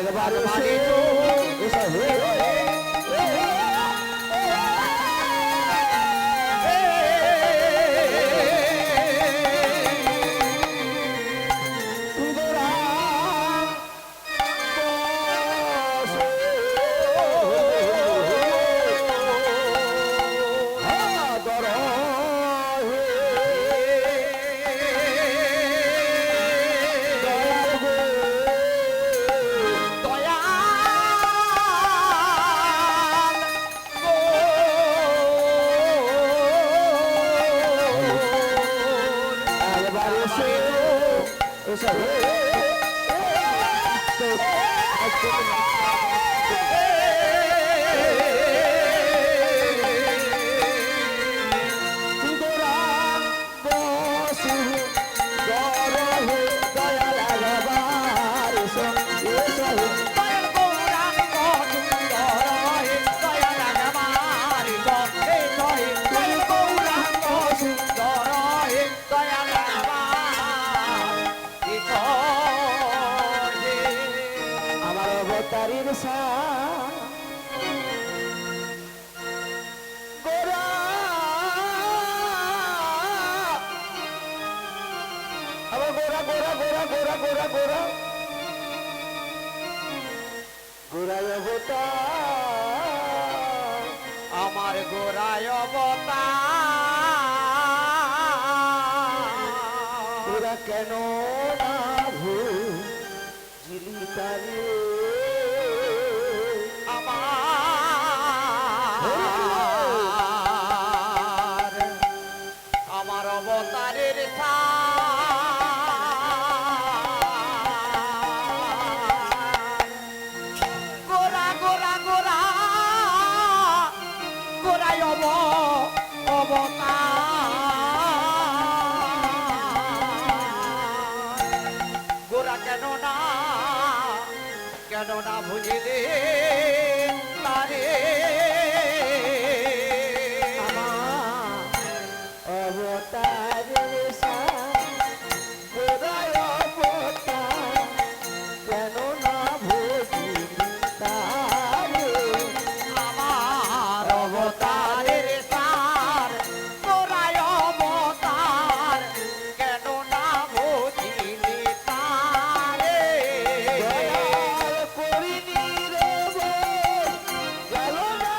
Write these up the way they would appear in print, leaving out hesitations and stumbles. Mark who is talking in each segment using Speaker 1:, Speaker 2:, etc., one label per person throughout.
Speaker 1: একবার এসে এসে তারির সা গোরা আবার গোরা গোরা গোরা গোরা গোরা গোরা গোরায় অবতার আমার গোরায় অবতার গোরা কেন না ভুলি তারে আমার অবতারের গোরা গোরা গোরা গোরাই অবতার গোরা কেন না বুঝিলে তারে অবতারের সা গোরাই অবতার কেন না বুঝিলি তারে আমার অবতারের সার গোরাই অবতার কেন না বুঝিলি তারে দয়াল করিনি রে গেল না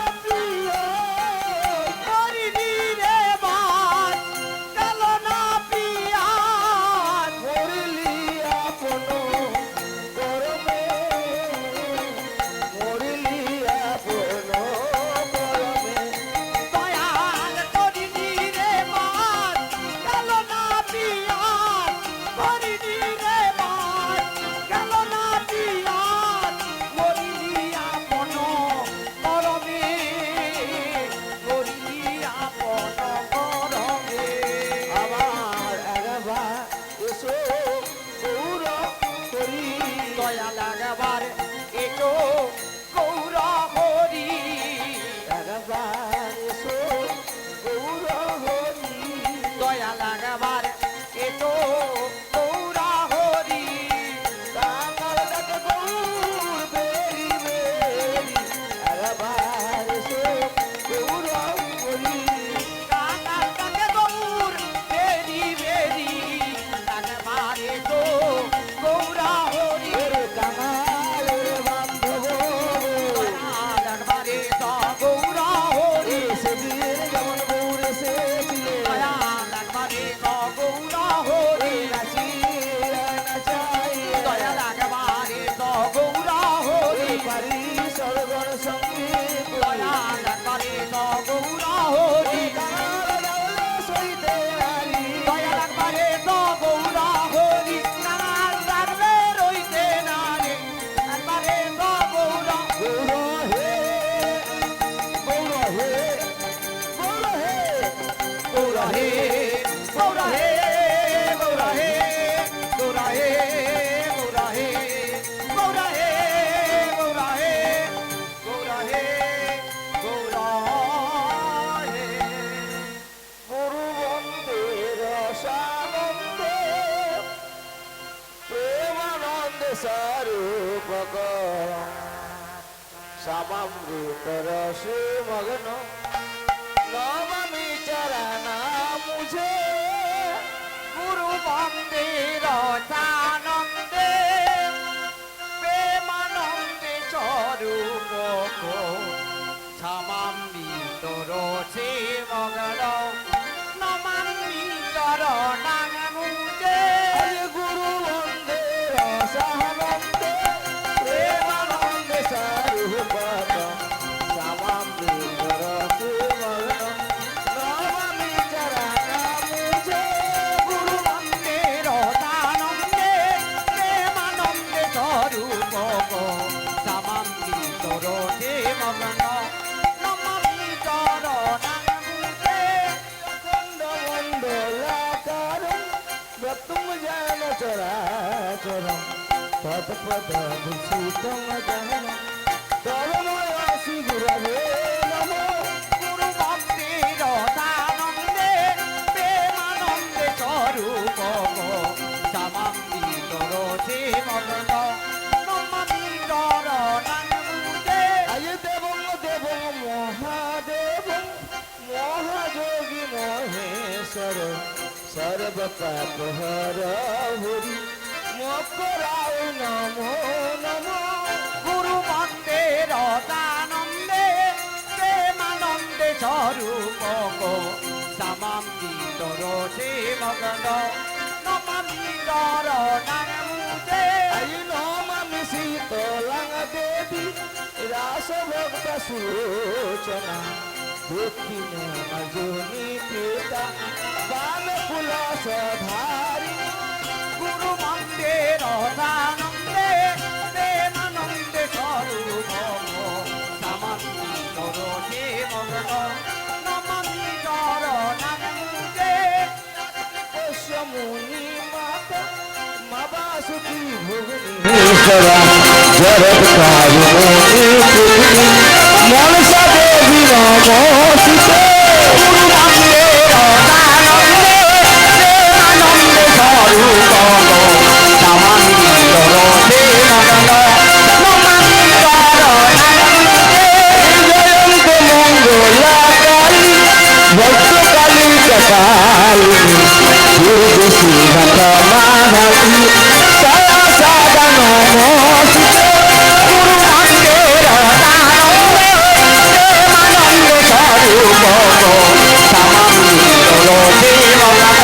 Speaker 1: শ্যামামৃত রসে মগ্ন নমামি চরণ মুঝে
Speaker 2: গুরু মন্দির আনন্দে প্রেমানন্দে স্বরূপ শ্যামামৃত রসে মগ্ন নমামি চরণাং মুঝে
Speaker 1: গুরু বন্দে রসানন্দে প্রেমানন্দে স্বরূপ শ্যামামৃত রসে মগ্ন নমামি চরণ মুঝে
Speaker 2: গুরু মন্দির আনন্দে প্রেমানন্দে স্বরূপ শ্যামামৃত রসে মগ্ন নমামি চরণাং মুঝে
Speaker 1: খণ্ড মণ্ডলাকার তুম জান চরাচরম তৎপদ ভূষিতম জান তরময়াসি গুরবে নমো
Speaker 2: গুরু ভক্তির আনন্দে প্রেমানন্দে স্বরূপ শ্যামামৃত রসে মগ্ন নমামি চরণাং মুঝে
Speaker 1: আজ দেবং দেবং মহাদেবং মহাযোগী মহেশ্বর সর্বপাপহর হরি মকরায় নমো নমো
Speaker 2: গুরু মন্দির আনন্দে প্রেমানন্দে স্বরূপ শ্যামামৃত রসে মগ্ন নমামি চরণাং মুঝে
Speaker 1: আই নমামি শীতলাং দেবী রাসভক্ত সুলোচনা দক্ষিণ মজুনি পিতা বাম পুলসধারি
Speaker 2: গুরু মন্দির আনন্দে প্রেমানন্দে স্বরূপ শ্যামামৃত রসে মগ্ন নমামি চরণাং মুঝে
Speaker 1: মুনি মাতা মা বাসুকি ভুবনি মনসা দেবী নমস্তে
Speaker 2: গুরু মন্দির আনন্দে প্রেমানন্দে স্বরূপ শ্যামামৃত রসে মগ্ন নমামি চরণাং মুঝে
Speaker 1: জয়ন্ত মঙ্গলাকালী ভক্তকালী কপালিনী দুর্গি শ্রীনাথ মাধবী সদা সদা নমস্তে
Speaker 2: গুরু মন্দির আনন্দে প্রেমানন্দে স্বরূপ শ্যামামৃত রসে মগ্ন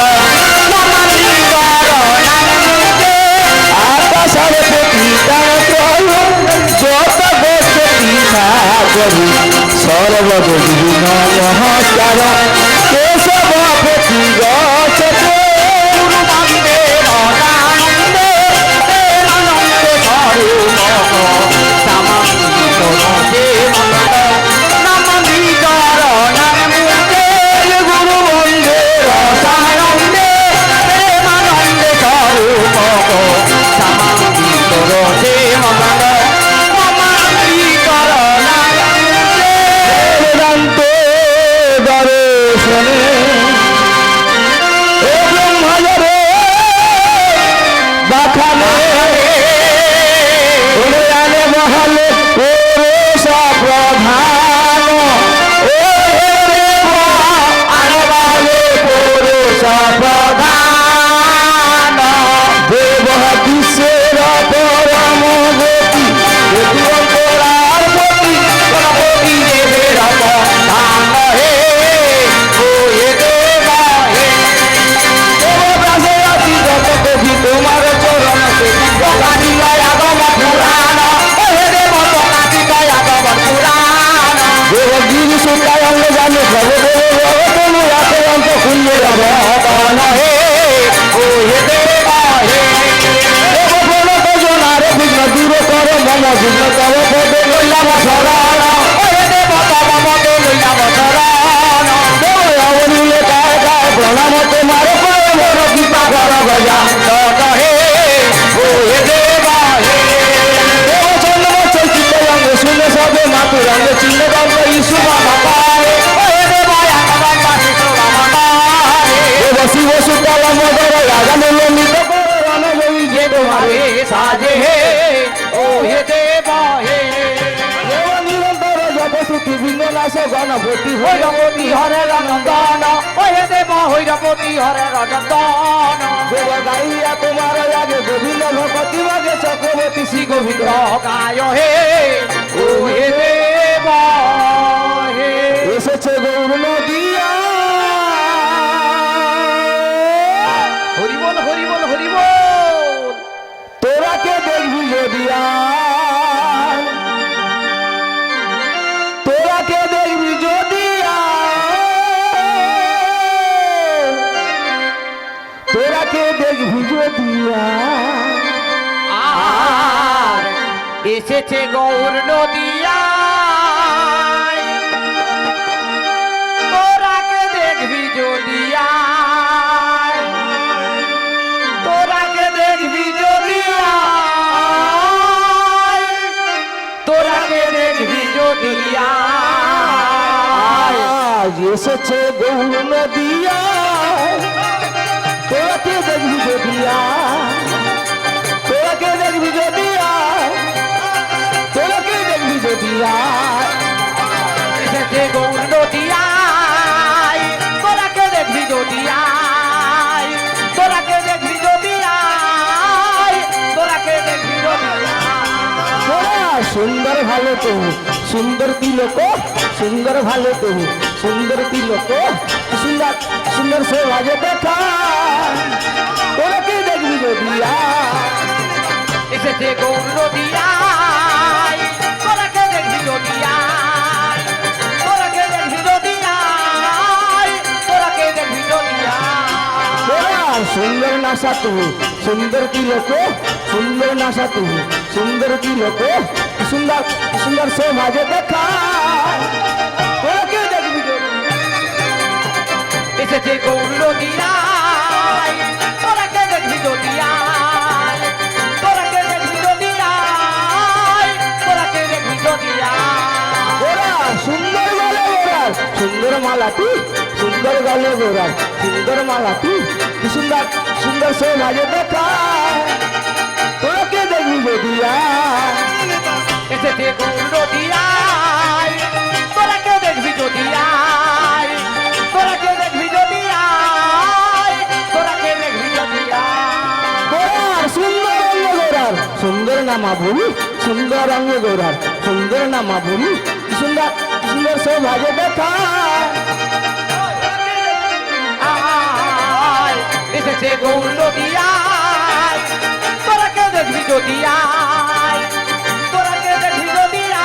Speaker 2: নমামি চরণাং মুঝে
Speaker 1: আকাশের পিতার প্রভু যত গোষ্ঠী সাগরী সর্বদেবী নমস্কার কেশব পতি গছতে
Speaker 2: গুরু মন্দির আনন্দে প্রেমানন্দে স্বরূপ শ্যামামৃত রসে মগ্ন নমামি চরণাং মুঝে
Speaker 1: গুরু বন্দে
Speaker 2: আনন্দে প্রেমানন্দে স্বরূপ শ্যামামৃত রসে মগ্ন নমামি চরণাং মুঝে
Speaker 1: বেদান্ত দর্শনে ও ব্রহ্মজরে বাখানে উড়ানে মহলে পুরুষ প্রধান ও হে দেব আনবালে পুরুষ প্রধান দেব বিশ্বের পরম গতি অন্তরার গতি
Speaker 2: গণপতি দেবের অবদান হে ও হে দেব হে
Speaker 1: দেবদাসে অতি যত কবি তোমার চরণ সেবি
Speaker 2: কাটিকায় আগম পুরাণ হে দেব কাটিকায় আগম পুরাণ
Speaker 1: দেবগিরি সুতায় অঙ্গ জানে প্রভু তুমি রাতে অন্ত খুললে
Speaker 2: অবদান হে ও হে দেব হে
Speaker 1: দেব প্রণত জনারে বিঘ্ন দূর কর মম বিঘ্ন তব পদে লইলাম শরণ
Speaker 2: হে দেব তব মতে লইলাম শরণ
Speaker 1: দেব অবনীলে কায় কায় প্রণাম তোমার পায় মোর কৃপা কর গজা
Speaker 2: তত হে ও হে দেব হে
Speaker 1: দেব চন্দ্র চৈচিত অঙ্গ শুনে সবে মাতুর অঙ্গ চিহ্ন দন্ত ইসু বাবা পায়
Speaker 2: হে দেব আগম শিশু রমণ
Speaker 1: দেব শিব সুতল মদর রাগানে নিত রণ জয়ী যে তোমারে
Speaker 2: সাজে হে ও হে দেব হে
Speaker 1: দেব স্তুতি বিঘ্ননাশ গণপতি
Speaker 2: হৈরবতী হরে রণন্দন ওহে দেব হৈরবতী হরে রণন্দন
Speaker 1: দেব গাইয়া তোমার আগে গোবিন্দ ভগতি বাগে চক্রবর্তী শ্রী গোবিন্দ
Speaker 2: গায় হে ওহে দেব হে
Speaker 1: এসেছে গৌর নদিয়া
Speaker 2: হরি বল হরি বল হরি বল
Speaker 1: তোরা কে দেখবি যদিয়া তোরা কে দেখবি যদিয়া তোরা কে দেখবি যদিয়া
Speaker 2: আর এসেছে গৌর নদিয়া তোরাকে দেখবি যদিয়া তোরাকে দেখবি যদিয়া তোরাকে দেখবি যদিয়া
Speaker 1: আজ এসেছে গৌর নদিয়া তোরা কে দেখবি যদিয়া তোরা কে দেখবি যদিয়া তোরা কে দেখবি যদিয়া
Speaker 2: এসেছে গৌর নদিয়া তোরাকে দেখবি যদিয়া তোরাকে দেখবি যদিয়া তোরাকে দেখবি যদিয়া
Speaker 1: তোরা সুন্দর ভালো তো সুন্দর তিলক সুন্দর ভালো তো সুন্দর তিলক সুন্দর সুন্দর সে বাজে দেখা তোরা কে দেখবি যদিয়া
Speaker 2: এসেছে গৌর নদিয়া তোরাকে দেখবি যদিয়া তোরাকে দেখবি যদিয়া তোরাকে দেখবি যদিয়া
Speaker 1: তোরা সুন্দর নাসা তু সুন্দর তিলক সুন্দর নাসা তু সুন্দর তিলক সুন্দর সুন্দর সে বাজে দেখা তোরা কে দেখবি যদিয়া
Speaker 2: এসেছে গৌর নদিয়া তোরাকে দেখবি যদিয়া তোরাকে দেখবি যদিয়া তোরাকে দেখবি যদিয়া
Speaker 1: ওরা সুন্দর গলে ওরার সুন্দর মালাটি সুন্দর গলে ওরার সুন্দর মালাটি কি সুন্দর সুন্দর সে ভাজে দেখা তোকে দেখবি যদিয়া
Speaker 2: এসেছে গৌর নদিয়া তোরাকে দেখবি যদিয়া তোরাকে দেখবি যদিয়া তোরাকে দেখবি যদিয়া
Speaker 1: ওরার সুন্দর অঙ্গ গোরার সুন্দর নামা ভুলি সুন্দর অঙ্গ গোরার সুন্দর নামা ভুলি কি সুন্দর সুন্দর সে ভাজে দেখা
Speaker 2: এসেছে গৌর নদিয়া তোরাকে দেখবি যদিয়া তোরাকে দেখবি যদিয়া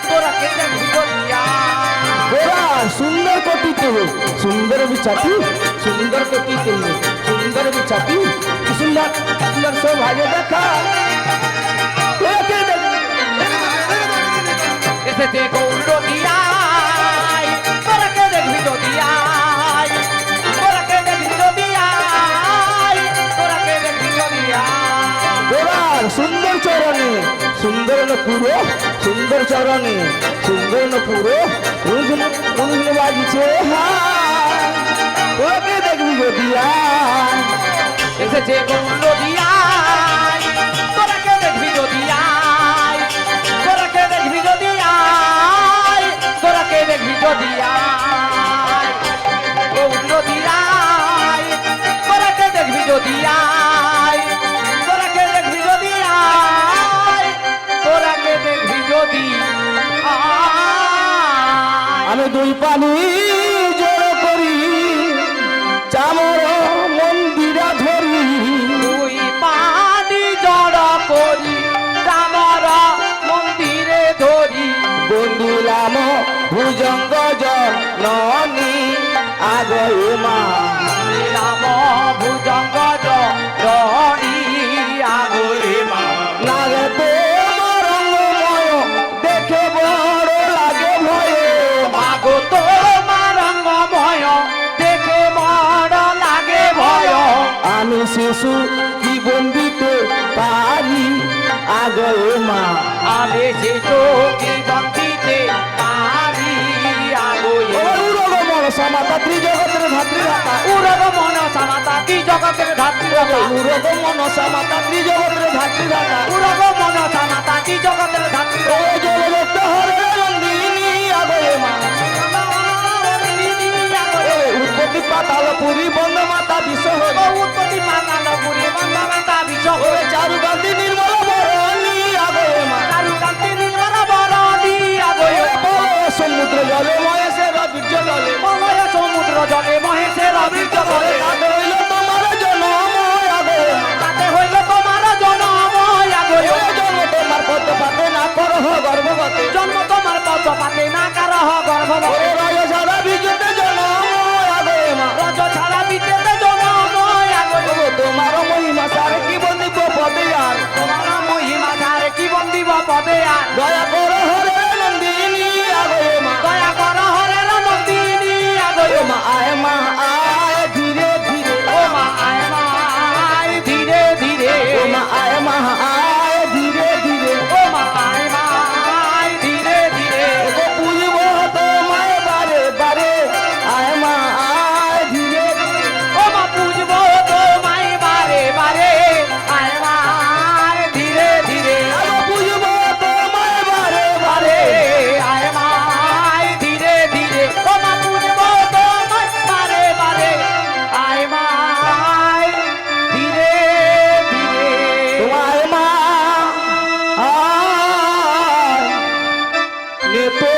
Speaker 2: তোরাকে দেখবি যদিয়া
Speaker 1: ওরা সুন্দর কোটি তেলে সুন্দর বিচাটি সুন্দর কোটি তেলে সুন্দর বিচাটি কি সুন্দর সুন্দর সে ভাজে দেখা তোকে দেখবি
Speaker 2: এসেছে গৌর নদিয়া তোরাকে দেখবি যদিয়া তোরাকে দেখবি যদিয়া তোরাকে দেখবি যদিয়া
Speaker 1: ওরার সুন্দর চরণে সুন্দর নপুরো সুন্দর চরণে সুন্দর নপুরো রুঝুন রুঝুন বাজিছে তোকে দেখবি যদিয়া
Speaker 2: এসেছে গৌর নদিয়া তোরাকে দেখবি যদিয়া তোরাকে দেখবি যদিয়া তোরাকে দেখবি যদিয়া গৌর নদিয়া তোরাকে দেখবি যদিয়া তোরাকে দেখবি যদিয়া তোরাকে দেখবি যদিয়া
Speaker 1: আমি দুই পানি জড়ো করি চামর মন্দিরা ধরি
Speaker 2: তুই পানি জড় করি রামর মন্দিরে ধরি
Speaker 1: বন্দিলাম ভুজঙ্গ জননী আগয়ে মা
Speaker 2: রাম ভুজঙ্গ জড়ি আগরে মা
Speaker 1: লাগে তো রঙ্গময় দেখে বড় লাগে ভয়ে
Speaker 2: মাগো তোমার রঙ্গময় দেখে বড় লাগে ভয়
Speaker 1: আমি শিশু কি বন্দিতে পারি আগয়ে মা
Speaker 2: আমি সে চোখে বন্দিতে পারি আগরে
Speaker 1: উরগ মন সমাতা ত্রিজগতের ধাত্রীরাতা
Speaker 2: উরগ মন সমাতা কি জগতের ধাত্রী
Speaker 1: উরগ মন সমাতা ত্রিজগতের ধাত্রীরাতা
Speaker 2: উরগ মন সমাতা কি জগতের ধাত্রী
Speaker 1: ও জগত হরে
Speaker 2: পদে আর
Speaker 1: দয়া করো হরে নন্দিনী আগো মা
Speaker 2: দয়া কর হরে নন্দিনী আগো
Speaker 1: ও মা আয় ধীরে ধীরে
Speaker 2: ও মা আয় মা আয় ধীরে ধীরে
Speaker 1: ও মা আয় ধীরে ধীরে
Speaker 2: ও মা আয় মা আয় ধীরে ধীরে
Speaker 1: ও পুজব তোমায় বারে বারে আয় মা আয় ধীরে
Speaker 2: ও মা পুজবো তোমায় বারে বারে আয় মা আয় ধীরে ধীরে
Speaker 1: আগো পুজব তোমায় বারে
Speaker 2: বারে
Speaker 1: বারে
Speaker 2: আয় মা আয় ধীরে ধীরে ও মা পুজবো তোমায় বারে বারে আয় মা আয় ধীরে ধীরে
Speaker 1: তোমায় মা আয় নেতো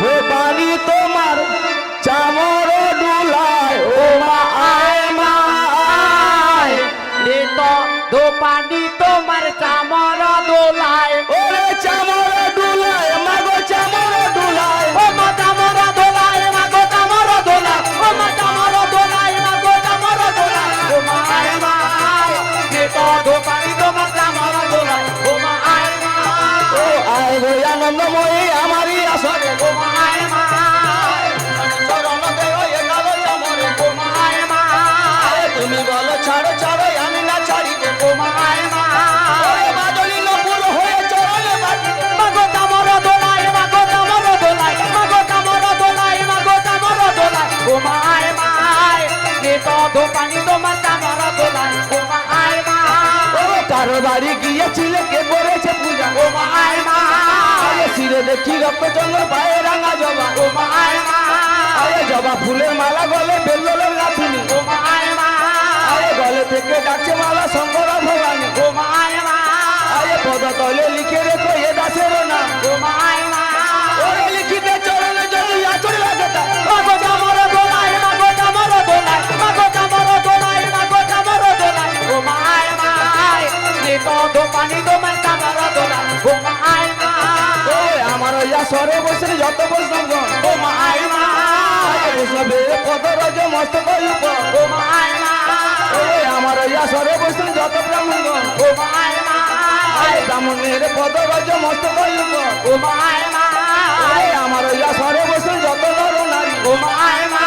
Speaker 1: ও পানি তোমার চামর ডুলায় ও মা আয় মা আয়
Speaker 2: লে তো দো পানি তোমার চামর দোলায়
Speaker 1: ওরে চামর ডুলায় মাগো চামর ডুলায়
Speaker 2: ও মা চামর দোলায় মা গো চামর দোলায় ও মা চামর দোলায় মা গো চামর দোলায় ও মা আয় মা আয় লে তো দো পানি তোমার চামর দোলায় ও মা আয় মা
Speaker 1: ও আয় গো আনন্দময়ী আমারই আসরে
Speaker 2: ও মা আয় মা
Speaker 1: চরণ দেও এ কালো চামরে
Speaker 2: ও মা আয় মা
Speaker 1: আয় তুমি বলো ছাড়ো ছাড়ো আমি না ছাড়িব
Speaker 2: ও মা আয় মা
Speaker 1: ওরে বাদলি নপুর হয়ে চরণে বাজিব
Speaker 2: মা গো চামর দোলায় মা গো চামর দোলায় মা গো চামর দোলায় মা গো চামর দোলায় ও মা আয় মা আয় লে তো দো পানি তোমার চামর দোলায় ও মা আয় মা
Speaker 1: ও কারো বাড়ি গিয়েছিলে কে করেছে পূজা
Speaker 2: ও মা আয় মা
Speaker 1: আরে শিরে দেখি রক্ত চন্দ্র পায়ে রাঙা জবা
Speaker 2: ও মা আয় মা
Speaker 1: আরে জবা ফুলের মালা গলে বেল্লোলের লাথুনি
Speaker 2: ও মা আয় মা
Speaker 1: আরে গলে থেকে ডাকছে মালা শঙ্কর ভবানী
Speaker 2: ও মা আয় মা
Speaker 1: আরে পদ তলে লিখে রেখো এ দাসের নাম
Speaker 2: ও মা আয় মা
Speaker 1: ওরে লিখিতে চরণে যদি আচড় লাগে তা
Speaker 2: মা গো চামর দোলায় মা গো চামর দোলায় মা গো চামর দোলায় মা গো চামর দোলায় ও মা আয় মা আয় লে তো দো পানি তোমার চামর দোলায় ও মা আয় মা
Speaker 1: ও আমার ইয়া সরে বসে যত বৈষ্ণবগণ
Speaker 2: ও মা আয় মা
Speaker 1: আরে বৈষ্ণবের পদ রজ মস্তক উপর
Speaker 2: ও মা আয় মা
Speaker 1: ও আমার ইয়া সরে বসে যত ব্রাহ্মণগণ
Speaker 2: ও মা আয় মা
Speaker 1: আরে ব্রাহ্মণের পদ রজ মস্তক উপর
Speaker 2: ও মা আয় মা
Speaker 1: আরে আমার ইয়া সরে বসে যত নর নারী
Speaker 2: ও মা আয় মা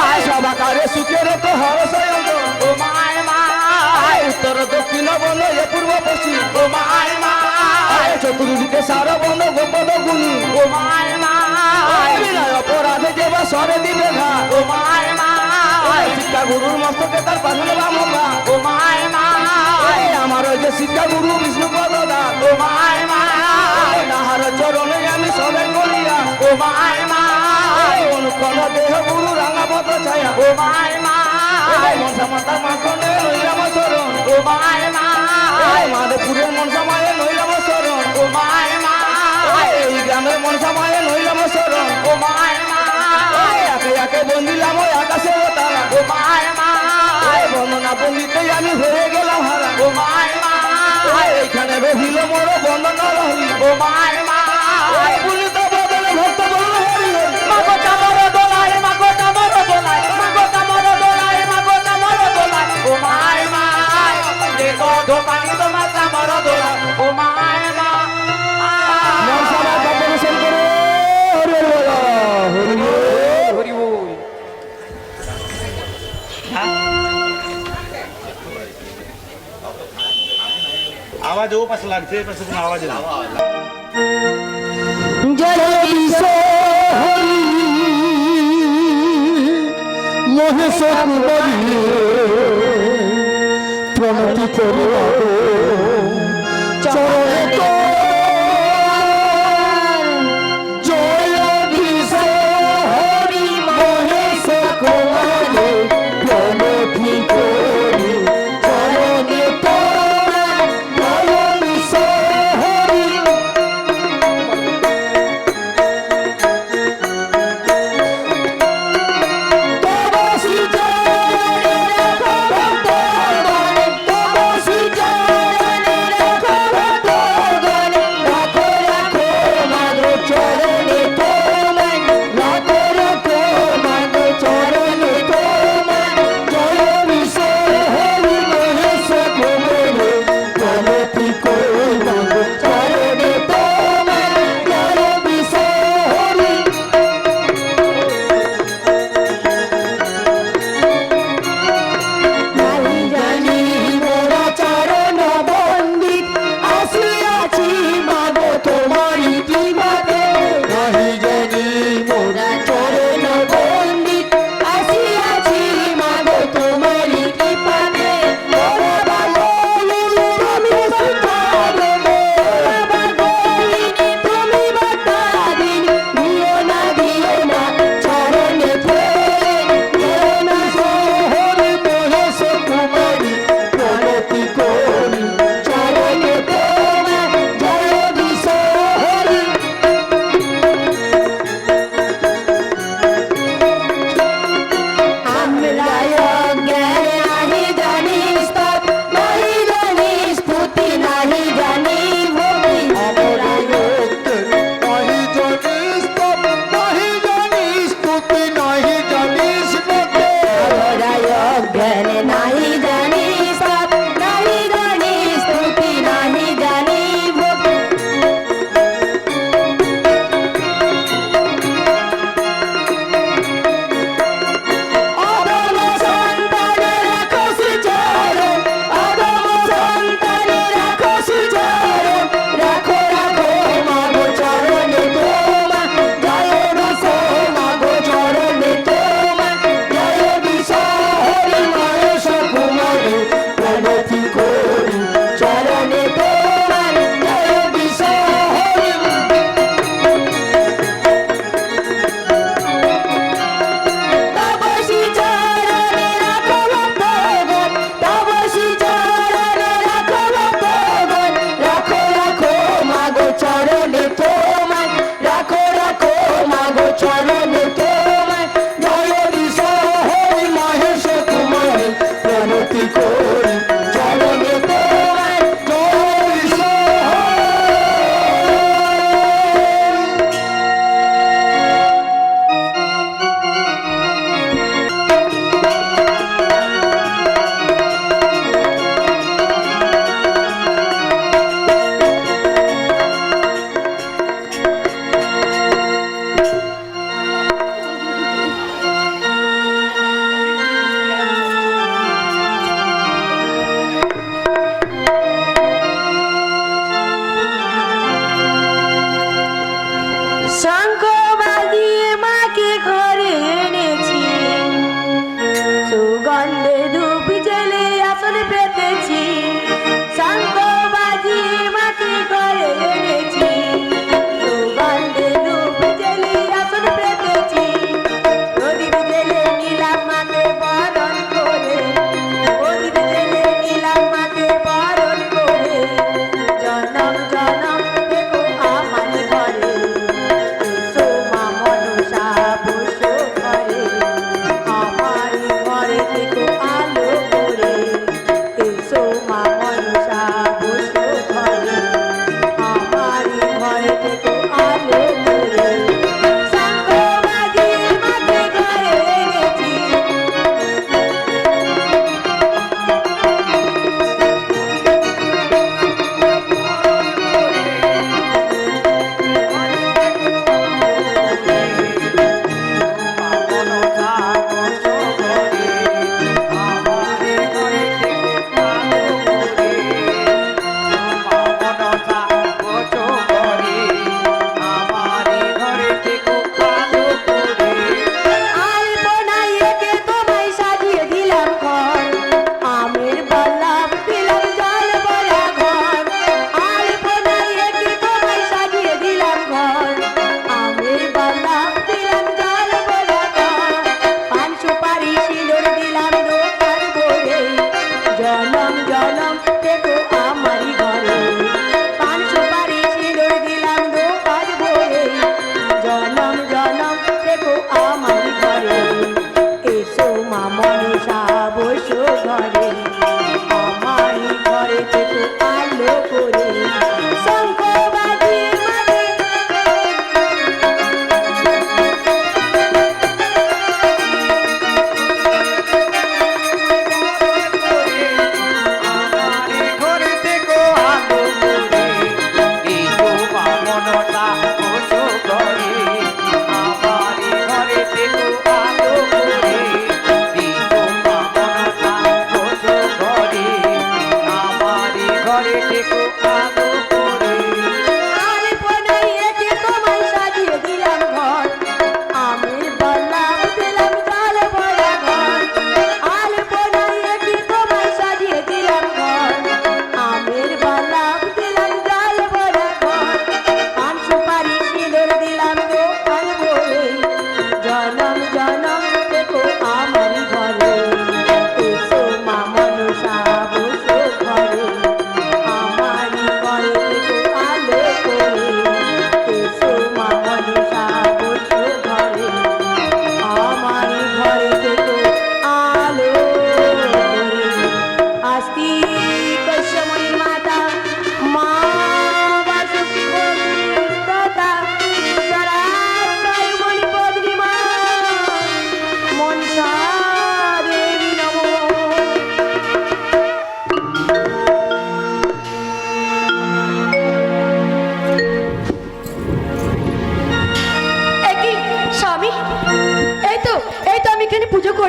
Speaker 1: আয় সবাকারে সুখে রেখো হরসয়ন্ত
Speaker 2: ও মা আয় মা
Speaker 1: আয় উত্তর দক্ষিণ বন এ পূর্ব পশ্চিম
Speaker 2: ও মা আয় মা
Speaker 1: আয় চতুর্দিকে সার বন গোপদ গুণী
Speaker 2: ও মা আয় মা
Speaker 1: আয় বিনয় অপরাধে যে বা সরে দিবে ঘা
Speaker 2: ও মা আয় মা
Speaker 1: আয় শিক্ষা গুরুর মস্তকে তার পাশে বামকা
Speaker 2: ও মা আয় মা
Speaker 1: আয় আমার ওই যে শিক্ষা গুরু বিষ্ণু পদদা
Speaker 2: ও মা আয় মা
Speaker 1: তাহার চরণে আমি সবে করিয়া
Speaker 2: ও মা আয় মা
Speaker 1: আয় অনুকন দেহ গুরু রাঙা পদ ছায়া
Speaker 2: ও মা আয় মা
Speaker 1: আয় মনসা মাতা মাখনে নৈরাম শরণ
Speaker 2: ও মা আয় মা
Speaker 1: আয় মাধবপুরের মনসা মায়ে নৈরাম শরণ
Speaker 2: ও মা আয় মা
Speaker 1: আয় এই গ্রামের মনসা মায়ে নৈরাম শরণ
Speaker 2: ও মা আয় মা
Speaker 1: আয় একে একে বন্দিলাম ওই আকাশের তারা
Speaker 2: ও মা আয় মা
Speaker 1: আয় বন্দনা বন্দিতেই আমি হয়ে গেলাম হারা
Speaker 2: ও মা আয় মা
Speaker 1: আয় এইখানে রহিল মোর বন্দনা রহি
Speaker 2: ও মা আয় মা
Speaker 1: আয় পুনিত বদলে ভক্ত বল হরি হরি
Speaker 2: মা গো চামর দোলায় মা গো চামর দোলায় মা গো চামর দোলায় মা গো চামর দোলায় ও মা আয় মা লে তো দো পানি তোমার চামর দোলায় ও মা আয় মা
Speaker 1: মনসা মা দর্শন করে হরি হরি বল হরি বল
Speaker 2: হরি বল
Speaker 3: आवाज वो पास लागते पास पण आवाज नाही
Speaker 1: জয় বিশ্ব হরি মহেশ কুমারী প্রণতি করি চরণে তো জয় বিশ্ব হরি মহেশ কুমারী প্রণতি করি চরণে তো জয় বিশ্ব হরি তবসি জয়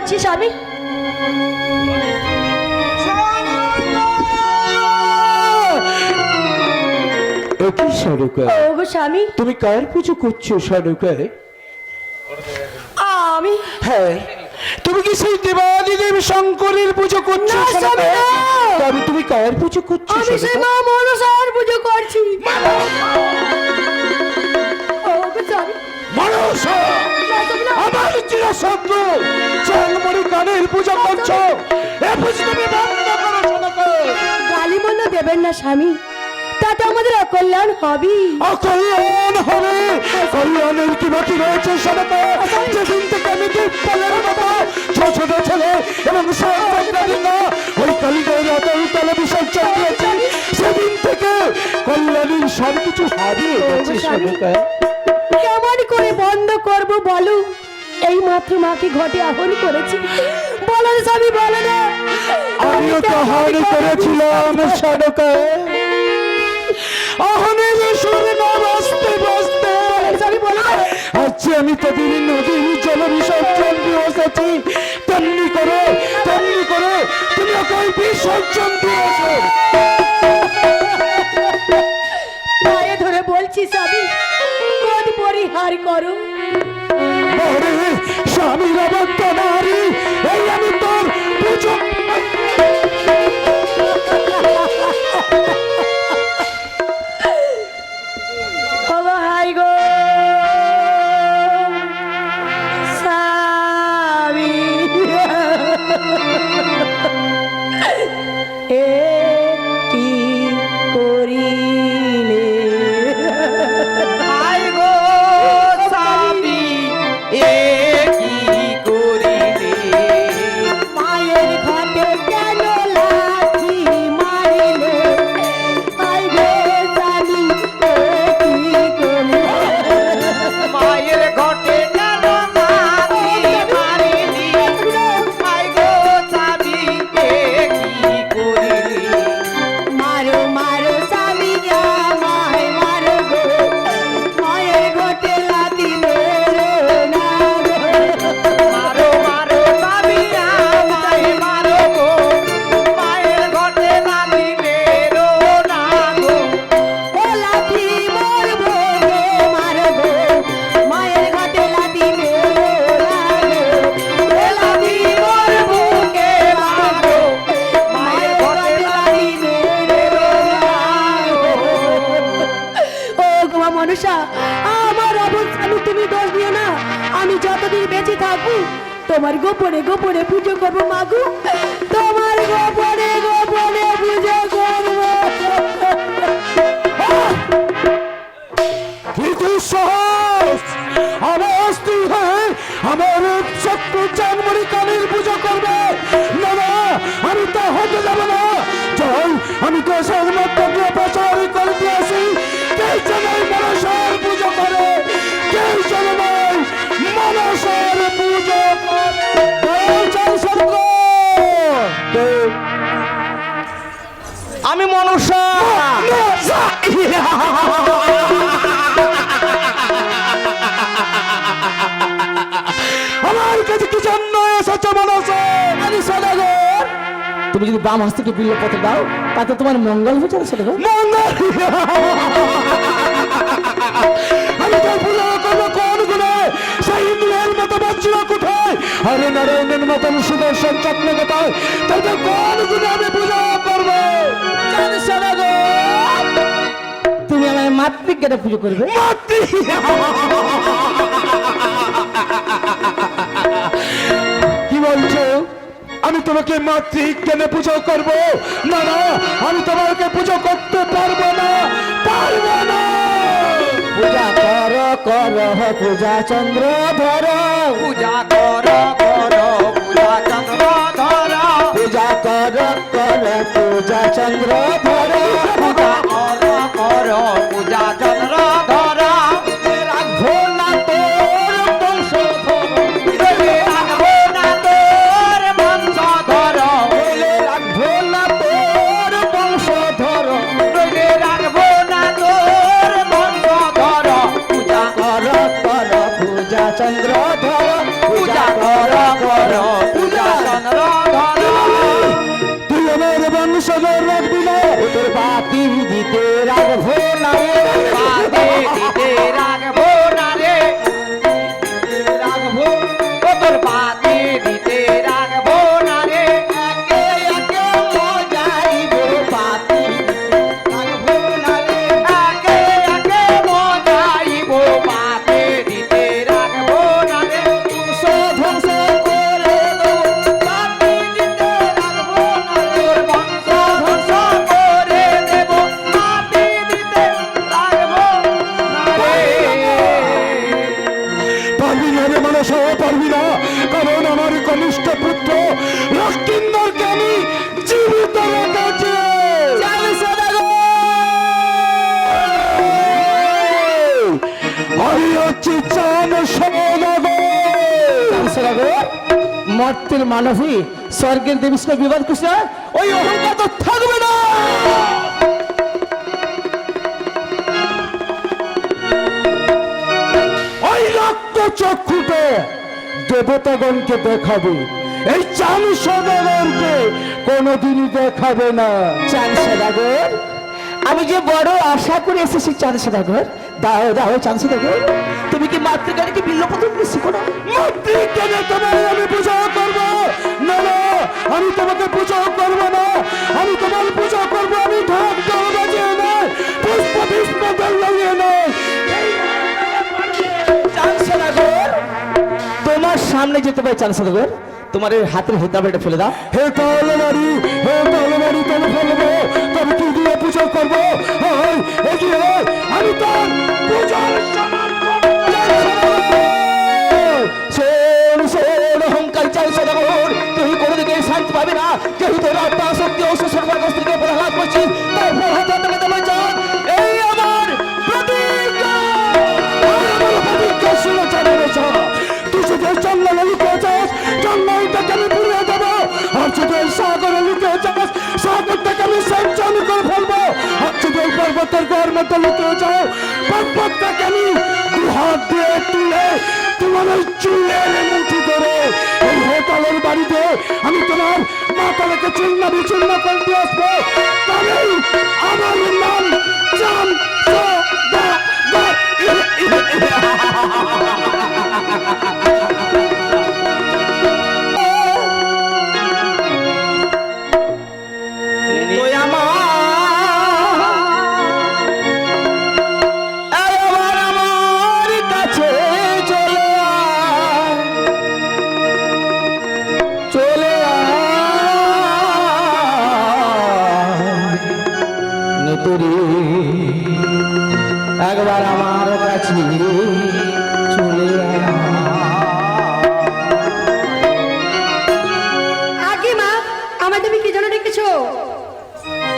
Speaker 4: বলছি স্বামী।
Speaker 1: একই সারুকা,
Speaker 4: ও গো স্বামী,
Speaker 1: তুমি কার পুজো করছো সারুকা?
Speaker 4: আমি
Speaker 1: হ্যাঁ, তুমি কি সেই দেবাদিদেব শঙ্করের পুজো করছো?
Speaker 4: না, স্বামী, না।
Speaker 1: তবে তুমি কার পুজো করছো?
Speaker 4: আমি সেই
Speaker 1: সারুকা?
Speaker 4: মা মনসার পুজো করছি। ও গো স্বামী,
Speaker 1: মনসা,
Speaker 4: না, স্বামী, না।
Speaker 1: আমার চিরশত্রু চালমণি কানের পূজা করছো, এ পুজো তুমি বন্ধ করো সারুকা।
Speaker 4: গালি মন্দ দেবেন না স্বামী, তাতে আমাদের অকল্যাণ হবে।
Speaker 1: অকল্যাণ হবে? কল্যাণের কি বাকি রয়েছে সারুকা? যেদিন থেকে আমি দুঃখের মতো ছোট ছোট ছেলে এবং সন্তানরা ওই কালীদের অতল তলে বিসর্জন দিয়েছে, সেদিন থেকে কল্যাণীর সবকিছু হারিয়ে গেছে সারুকা।
Speaker 4: কেমন করে বন্ধ করব বলো? এই মাত্র মাকে ঘটে আহ্বান করেছি। বলো না স্বামী, বলো না।
Speaker 1: আমিও তো হানি করেছিলাম সারুকা। আহনের সুরে না বাজতে বাজতে
Speaker 4: স্বামী, বলো না।
Speaker 1: আজকে আমি তোদের নদীর জল বিসর্জন দিয়ে এসেছি, তেমনি করে তুমি ওকে বিসর্জন দিয়েছো।
Speaker 4: পায়ে ধরে বলছি স্বামী, কোন পরিহার করো।
Speaker 1: ওরে স্বামীর অবদ্ধ নারী, এই আমি তোর পুজো।
Speaker 4: ও হাই গো স্বামী, এ কি করিলে।
Speaker 2: আয় গো স্বামী, এ কি করিলে?
Speaker 4: মায়ের ঘাটে কেন লাঠি মারিলে। হাই গো স্বামী, এ কি করিলে।
Speaker 2: মায়ের ঘটে কেন লাঠি মারিলি? আয় গো স্বামী, এ কি করিলি?
Speaker 4: মারো মারো স্বামী আমায় মারো গো, মায়ের ঘটে লাথি মেরো না গো।
Speaker 2: মারো মারো স্বামী, আমায় মারো গো, মায়ের ঘটে লাঠি মেরো না গো।
Speaker 4: ও লাথি মারবো গো, মারো গো, মায়ের ঘটে লাথি মেরো না গো। ও লাথি মারবো কে মারো, মায়ের ঘটে লাথি মেরো না গো। ও গো মা মনসা, আমার অবস্থানে তুমি দোষ দিও না। আমি যতদিন বেঁচে থাকবো তোমার গোপনে গোপনে পুজো করবো মাগু, তোমার গোপনে গোপনে পুজো করবো।
Speaker 1: কিন্তু সাহস আমার স্ত্রী হয়ে আমার শত্রু চালমণি কানের পুজো করবে না, না, আমি তা হতে যাব না। চল, আমি দেশের মধ্যে দিয়ে প্রচার করে দিয়েছি, কেউ যেন মনসার পুজো করে, কেউ যেন মনসার পুজো করে। চল শঙ্কর,
Speaker 2: আমি মনসা।
Speaker 1: আমার কাছে কি জন্য এসেছো মনসা?
Speaker 5: আরে সদাগর, তুমি যদি বাম হস্তকে বিল্ল পত্র দাও তাতে তোমার মঙ্গল হয়ে যাবে সদাগর।
Speaker 1: মঙ্গল, আমি তো পুজো করবো কোন গুণে? সেই ইন্দ্রের মতো বজ্র কোথায়, হরে নারায়ণের মতন সুদর্শন চক্র কোথায়? তাতে কোন গুণে আমি পুজো করবো?
Speaker 5: জানো সদাগর, তুমি আমার মাতৃজ্ঞানে পুজো করবে।
Speaker 1: মাতৃ, কি বলছো? আমি তোমাকে মাতৃজ্ঞানে পুজো করব? না, না, আমি তোমাকে পুজো করতে পারবো না, পারবো না।
Speaker 5: পূজা কর কর পূজা চন্দ্র ধর,
Speaker 2: পূজা কর কর পূজা চন্দ্র ধর,
Speaker 5: পূজা কর কর পূজা চন্দ্র ধর।
Speaker 2: পূজা কর কর পূজা চন্দ্র ধর।
Speaker 5: রাখো না তোর বংশধর,
Speaker 2: রাখবো না তোর বংশ ধর,
Speaker 5: রাখো না তোর বংশধর।
Speaker 2: রাখবো না তোর বংশ ধর। পূজা
Speaker 5: কর কর পূজা চন্দ্র ধর,
Speaker 2: পূজা কর কর
Speaker 5: সদাগর মর্তের মানবী স্বর্গের দেবীর সঙ্গে বিবাদ কৃষ্ণ ওই অহংকার তো থাকবে না। ওই রক্ত চক্ষুতে দেবতাগণকে দেখাবে, এই চান সদাগরকে কোনোদিনই দেখাবে না। চান সদাগর, আমি যে বড় আশা করে এসেছি চাঁদ সদাগর, দাও দাও চাঁদ সদাগর, তুমি কি মাতৃজ্ঞানকে বিল্লপত্র শিখো না? মাতৃজ্ঞানে তোমার আমি পূজা করবো না, না আমি তোমাকে পূজা করবো না, আমি তোমার পূজা করবো, আমি ঢাক ঢোল বাজিয়ে নয়, পুষ্প পুষ্প জল লাগিয়ে নয়। চাঁদ সদাগর, তোমার সামনে যেতে পারে চাঁদ সদাগর, তোমার এই হাতের হেতাবেটা ফেলে দাও। হে তলবাড়ি, হে তলবাড়ি তলে ফেলবো, তবে কি দিয়ে পুজো করবো? আমি তোর পূজার সমান অহংকার চাই সদাগর, তুই কোনোদিকে শান্তি পাবে না, যেহেতু তোর আত্মা শক্তি ও সর্বার কাছ থেকে প্রহাত করছিস, তারপর হাতে হাতে তোমার জল, এই আমার প্রতিজ্ঞা। শুনে চাঁদের তুই যদি জন্ম লুকে চাস, জন্মটাকে আমি পুড়িয়ে দেবো, আর যদি সাগরে লুকে চাস, সাগরটাকে আমি সঞ্চন করে ফেলবো, আর যদি পর্বতের গড় মধ্যে লুকে যাও, পর্বতটাকে আমি হাত দিয়ে তুলে তোমার ওই চুলের মুঠি ধরে এই হোটেলের বাড়িতে আমি তোমার মাতাটাকে চূর্ণ বিচূর্ণ করে দিয়ে আসবো, তবেই আমার নাম চান একবার আমার কাছে চলে
Speaker 4: আগে মা, আমায় তুমি কি জন্য ডেকেছো?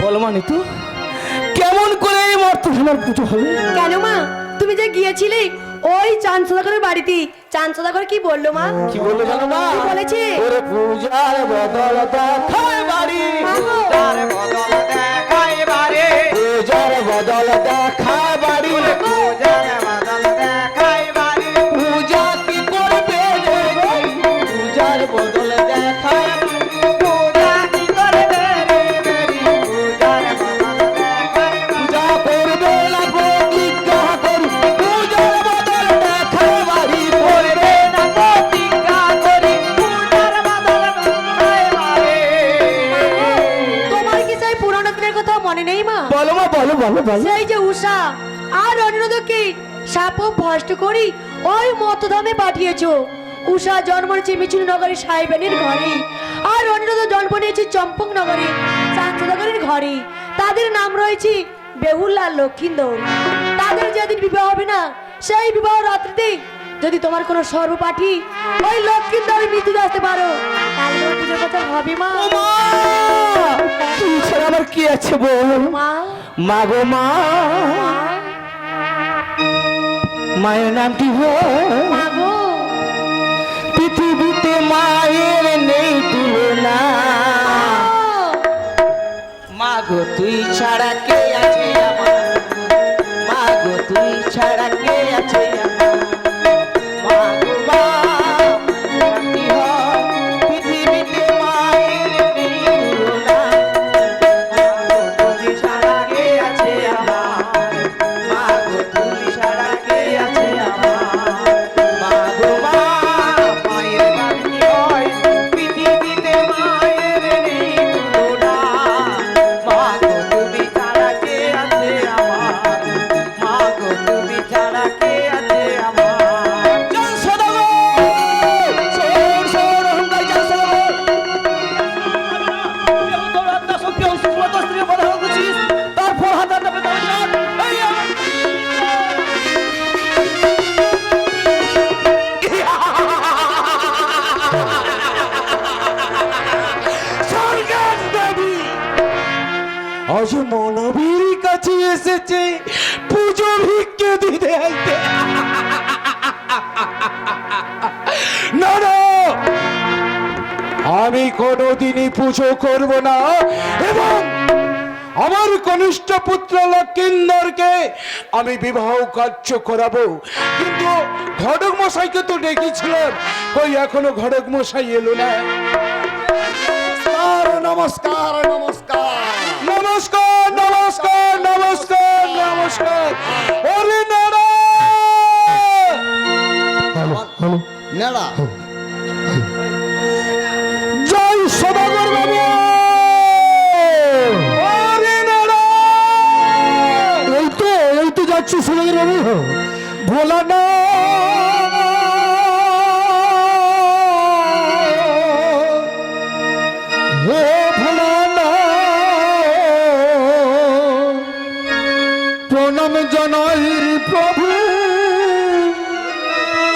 Speaker 5: বলো মানে তো কেমন করে এই মর্তধামার পুজো হবে?
Speaker 4: কেন মা, তুমি যে গিয়েছিলে ওই চাঁদ সদাগরের বাড়িতে, চাঁদ সদাগর কি বললো মা?
Speaker 5: কি বললো জানো না?
Speaker 4: কি বলেছে?
Speaker 5: ওরে পূজার বদল দেখায় বাড়ি,
Speaker 2: তার বদল দেখাই বারে,
Speaker 5: পূজার বদল দেখায় বাড়ি,
Speaker 2: পূজার বদল দেখাই বারে,
Speaker 5: পূজা কি করবে রে ভাই? পূজার বদল দেখায়
Speaker 2: পূজা কি করবে রে মেরি, পূজার বদল দেখাই
Speaker 5: পূজা করবে না প্রতিজ্ঞা করি, পূজার বদল দেখায় বাড়ি করবে
Speaker 2: না প্রতিজ্ঞা করি, পূজার বদল দেখাই বারে।
Speaker 4: তোমার কি সেই পুরনো দিনের কথা মনে নেই মা?
Speaker 5: বলো মা, বলো বলো বলো।
Speaker 4: সেই যে উষা আর অনিরুদ্ধকে সাপ ভষ্ট করি ওই মতধামে পাঠিয়েছো। উষা জন্ম নিয়েছে মিছিল নগরী সাহেবেনের ঘরে, আর অনিরুদ্ধ জন্ম নিয়েছে চম্পক নগরী চাঁদনগরের ঘরে। তাদের নাম রয়েছে বেহুল আর লক্ষিন্দর। তাদের যেদিন বিবাহ হবে না, সেই বিবাহ রাত্রিতে যদি তোমার কোনো সর্বপাঠী ওই লক্ষিন্দর মৃত্যু আসতে পারো, তাহলে ওর পুজোর কথা হবে মা।
Speaker 5: তুই ছাড়া আমার কি আছে বল?
Speaker 4: মা,
Speaker 5: মা গো মা,
Speaker 4: মা,
Speaker 5: মায়ের নাম কি গো?
Speaker 4: মা গো।
Speaker 5: পৃথিবীতে মায়ের নেই তুলনা, মা গো তুই ছাড়া কে আছে আমার, মা গো তুই ছাড়া কে আছে আমার, মা গো মা, কি হয়? পৃথিবীতে মায়ের নেই তুলনা, মা গো তুই ছাড়া কে আছে আমার, মা গো তুই ছাড়া কে আছে আমার, মা গো মা,
Speaker 2: মায়ের নাম কি হয়? পৃথিবীতে মায়ের নেই তুলনা, মা গো তুমি ছাড়া কে আছে আমার, মা গো তুমি ছাড়া কে আছে আমার।
Speaker 5: চল সদাগর, শোন শোন অহংকার চল সদাগর, তোর আত্মা শক্তি ও সুস্মত স্ত্রীর কথা বলছিস, তারপর হাত হাতে বেঁধে রাখ। এই আমার স্বর্গের দেবী আজ মানবীর কাছে এসেছে পুজো ভিক্ষে দিতে আইতে। না না কোনোদিনই পুজো করব না এবং আমার কনিষ্ঠ পুত্র লক্ষিন্দরকে আমি বিবাহ কার্য করাবো। কিন্তু ঘটক মশাইকে তো ডেকেছিলাম, কই এখনো ঘটক মশাই এলো না।
Speaker 2: নমস্কার নমস্কার
Speaker 5: নমস্কার নমস্কার নমস্কার নমস্কার। ওরে নারা
Speaker 2: নেড়া
Speaker 5: জয় সদাগর বাবু। ওরে নারা এই তো যাচ্ছি সদাগর বাবু। ভোলা না হে ভোলা না, প্রণাম জানাই প্রভু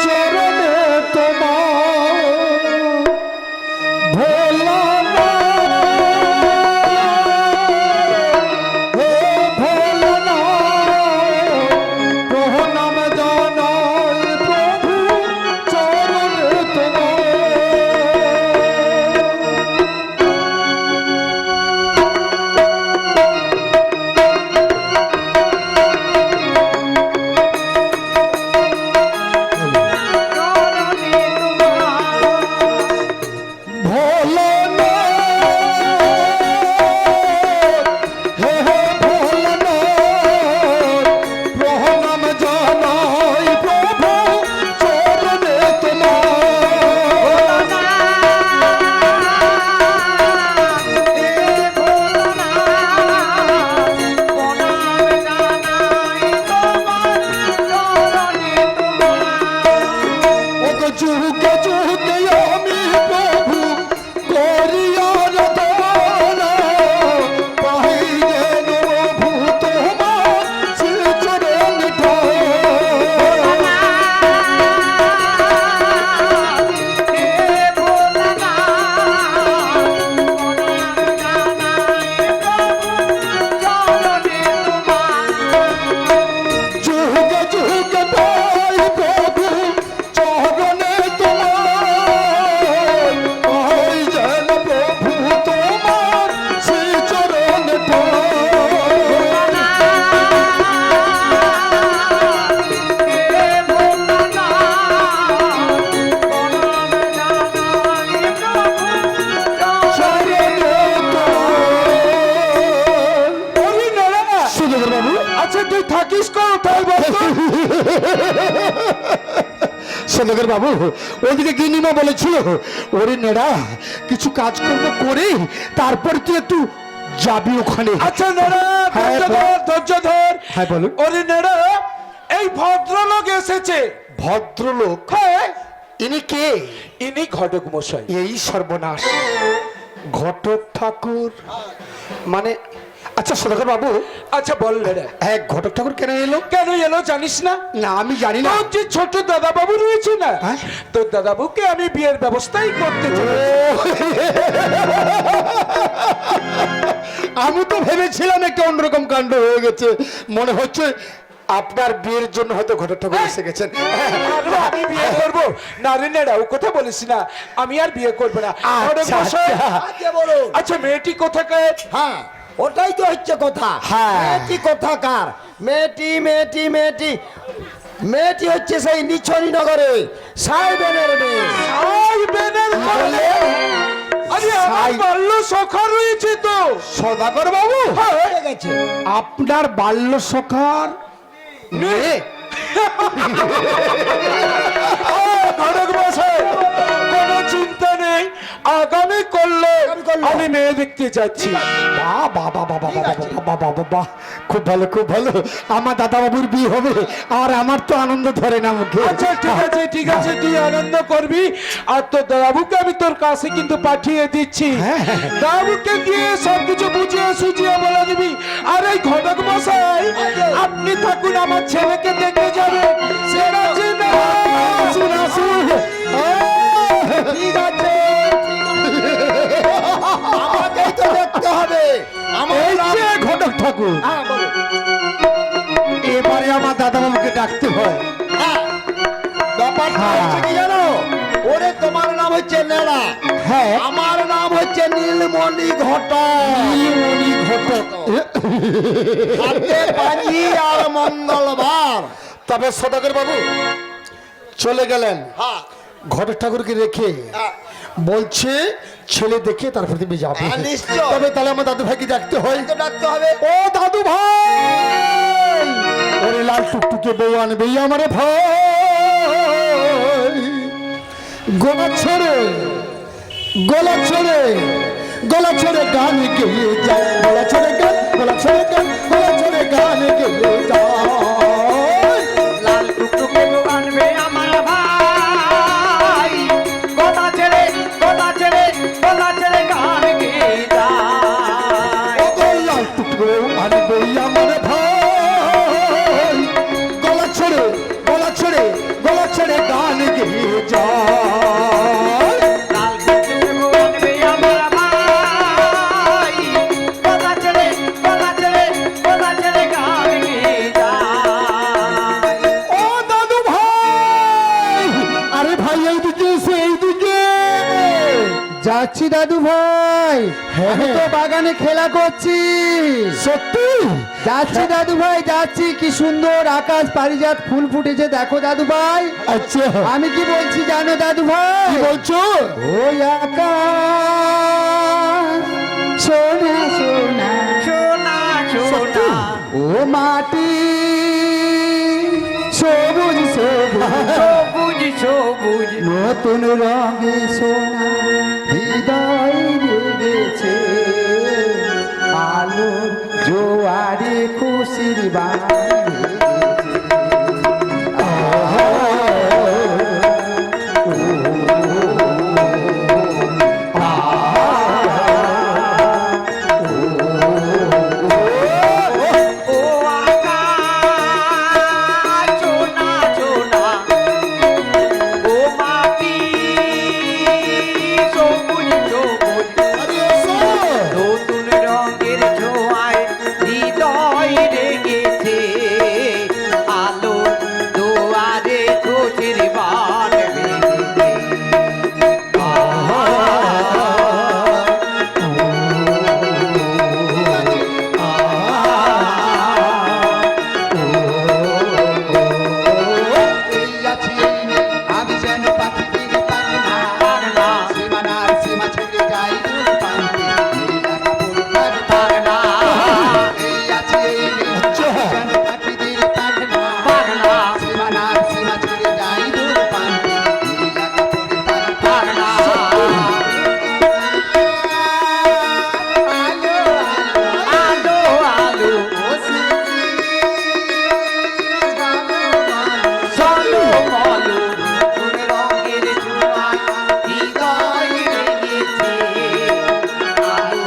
Speaker 5: চরণে তোমার। ভোলা না হে ভোলা না, প্রণাম জানাই প্রভু চরণে তোমার। সদাগর বাবু ওদিকে গিনিমা বলেছিল ওরে নেড়া কিছু কাজকর্ম করে তারপর তুই একটু যাবি ওখানে। আচ্ছা নেড়া ধৈর্য ধর। হ্যাঁ বলুন। ওরে নেড়া এই ভদ্রলোক এসেছে। ভদ্রলোক? হ্যাঁ। ইনি কে? ইনি ঘটক মশাই। এই সর্বনাশ, ঘটক ঠাকুর মানে? আচ্ছা সদাগর বাবু, আচ্ছা বল হ্যাঁ ঘটক ঠাকুর কেন এলো? কেন এলো জানিস না? না আমি জানি না। যে ছোট দাদা বাবু রয়েছে না, তোর দাদা বাবুকে আমি বিয়ের ব্যবস্থাই করতে চাই। আমি তো ভেবেছিলাম একটা অন্যরকম কাণ্ড হয়ে গেছে, মনে হচ্ছে আপনার বিয়ের জন্য হয়তো ঘটক ঠাকুর এসে গেছেন। আমি বিয়ে করবো না রে নেড়া, ও কথা বলিস না, আমি আর বিয়ে করবো না। আচ্ছা মেয়েটি কোথাকার? হ্যাঁ
Speaker 2: ওটাই তো হচ্ছে কথা। মেয়েটি কোথাকার? মেয়েটি মেয়েটি মেয়েটি মেয়েটি হচ্ছে সেই নিছনি নগরে সাইবেনের মেয়ে।
Speaker 5: সাইবেনের মেয়ে? আরে আমার বাল্য সখা রয়েছে তো। সদাগর বাবু হয়ে গেছে আপনার বাল্য সখার মেয়ে? ঘটক মশাই কোনো চিন্তা নেই, আগামী করলে আমি মেয়ে দেখতে যাচ্ছি। বাহ খুব ভালো খুব ভালো, আমার দাদা বাবুর বিয়ে হবে আর আমার তো আনন্দ ধরে না মুখে। আচ্ছা ঠিক আছে ঠিক আছে, তুই আনন্দ করবি আর তোর দাদাবুকে আমি তোর কাছে কিন্তু পাঠিয়ে দিচ্ছি। দাদাবুকে দিয়ে সবকিছু বুঝিয়ে সুঝিয়ে বলে দিবি। আর এই ঘটক মশাই আপনি থাকুন, আমার ছেলেকে দেখে যাবে।
Speaker 2: ঠিক আছে আমাকেই তো দেখতে হবে।
Speaker 5: আমার ঘটক ঠাকুর এবারে আমার দাদা বাবুকে ডাকতে হয়।
Speaker 2: ব্যাপারটা হচ্ছে কি জানো? ওরে তোমার নাম হচ্ছে নেড়া, হ্যাঁ আমার নাম
Speaker 5: হচ্ছে নীলমণি ঘটক। নীলমণি ঘটক হাতে বাজি আর মঙ্গলবার। তবে সদাগর বাবু চলে গেলেন ঘটের ঠাকুরকে রেখে, বলছে ছেলে দেখে তারপর তুমি যাবে। তবে তাহলে আমার দাদু ভাইকে ডাকতে হয়, ডাকতে হবে। ও দাদু ভাই, ওরে লাল টুকটুকে বউ আনবে আমার ভাই। গোলা ছেড়ে গোলা ছেড়ে গোলা ছেড়ে গান গেয়ে যায়, গোলা ছেড়ে গান, গোলা ছেড়ে গান, গোলা ছেড়ে গান গেয়ে যায়।
Speaker 2: লাল টুকটুকে বউ আনবে আমার ভাই, গলা ছেড়ে গলা ছেড়ে গলা ছেড়ে গান গেয়ে যায়।
Speaker 5: ও গো লাল টুকটুকে বউ আনবে আমার ভাই, গলা ছেড়ে গলা ছেড়ে গলা ছেড়ে গান গেয়ে যায়।
Speaker 2: লাল টুকটুকে বউ আনবে আমার ভাই, গলা ছেড়ে গলা ছেড়ে গলা ছেড়ে গান গেয়ে যায়।
Speaker 5: ও দাদু ভাই, আরে ভাই এইদিকে এসে, এইদিকে যাচ্ছি দাদু ভাই। আমি তো বাগানে খেলা করছি। সত্যি যাচ্ছি দাদু ভাই, যাচ্ছি। কি সুন্দর আকাশ পারিজাত ফুল ফুটেছে দেখো দাদু ভাই। আচ্ছা আমি কি বলছি জানো দাদু ভাই? কি বলছো? ওই আকাশ সোনা সোনা
Speaker 2: সোনা সোনা
Speaker 5: ও মাটি সবুজ সবুজ
Speaker 2: সবুজ সবুজ
Speaker 5: নতুন রঙে সোনা হৃদয় রেগেছে, আলো জোয়ারে খুশির বান
Speaker 2: ও আকাশ সোনা সোনা ও মাটি সবুজ সবুজ নতুন রঙের ছোঁয়ায় হৃদয় রেগেছে, আলো দুয়ারে খুশির বান বেজেছে।
Speaker 6: আমি যেন পাখির পাখনা,
Speaker 2: পাগলা
Speaker 6: সীমানার সীমা ছেড়ে যাই দূর প্রান্তে, নীলা কাপড়
Speaker 2: পাগলা
Speaker 6: এই আছে এই নেই। আমি যেন পাখির পাখনা,
Speaker 2: পাগলা
Speaker 6: সীমানার সীমা ছেড়ে যাই দূর প্রান্তে, নীলা কাপড়
Speaker 2: পাগলা
Speaker 6: আলো
Speaker 2: আলো আলো চলো বলো নতুন রঙের ছোঁয়ায় হৃদয় লেগেছে, আলো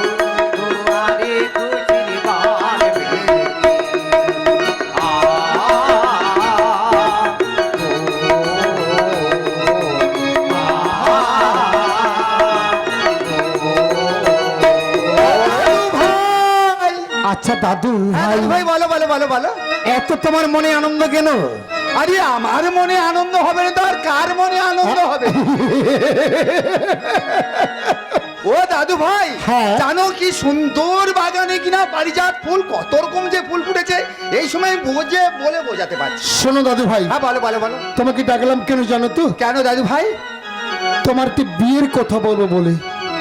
Speaker 2: দুয়ারে খুশির বান বেজেছে।
Speaker 5: আচ্ছা দাদু ভাই,
Speaker 6: ভাই বলো বলো বলো বলো।
Speaker 5: এত তোমার মনে আনন্দ কেন?
Speaker 6: আরে আমার মনে আনন্দ হবে না তো আর কার মনে আনন্দ হবে? ও দাদু ভাই,
Speaker 5: হ্যাঁ।
Speaker 6: জানো কি সুন্দর বাগানে কিনা পারিজাত ফুল, কত রকম যে ফুল ফুটেছে, এই সময় বলে বোঝাতে পারছি।
Speaker 5: শোনো দাদু ভাই,
Speaker 6: হ্যাঁ বলো বলো বলো।
Speaker 5: তোমাকে ডাকলাম কেন জানো তো?
Speaker 6: কেন দাদু ভাই?
Speaker 5: তোমার তো বিয়ের কথা বলবো বলে।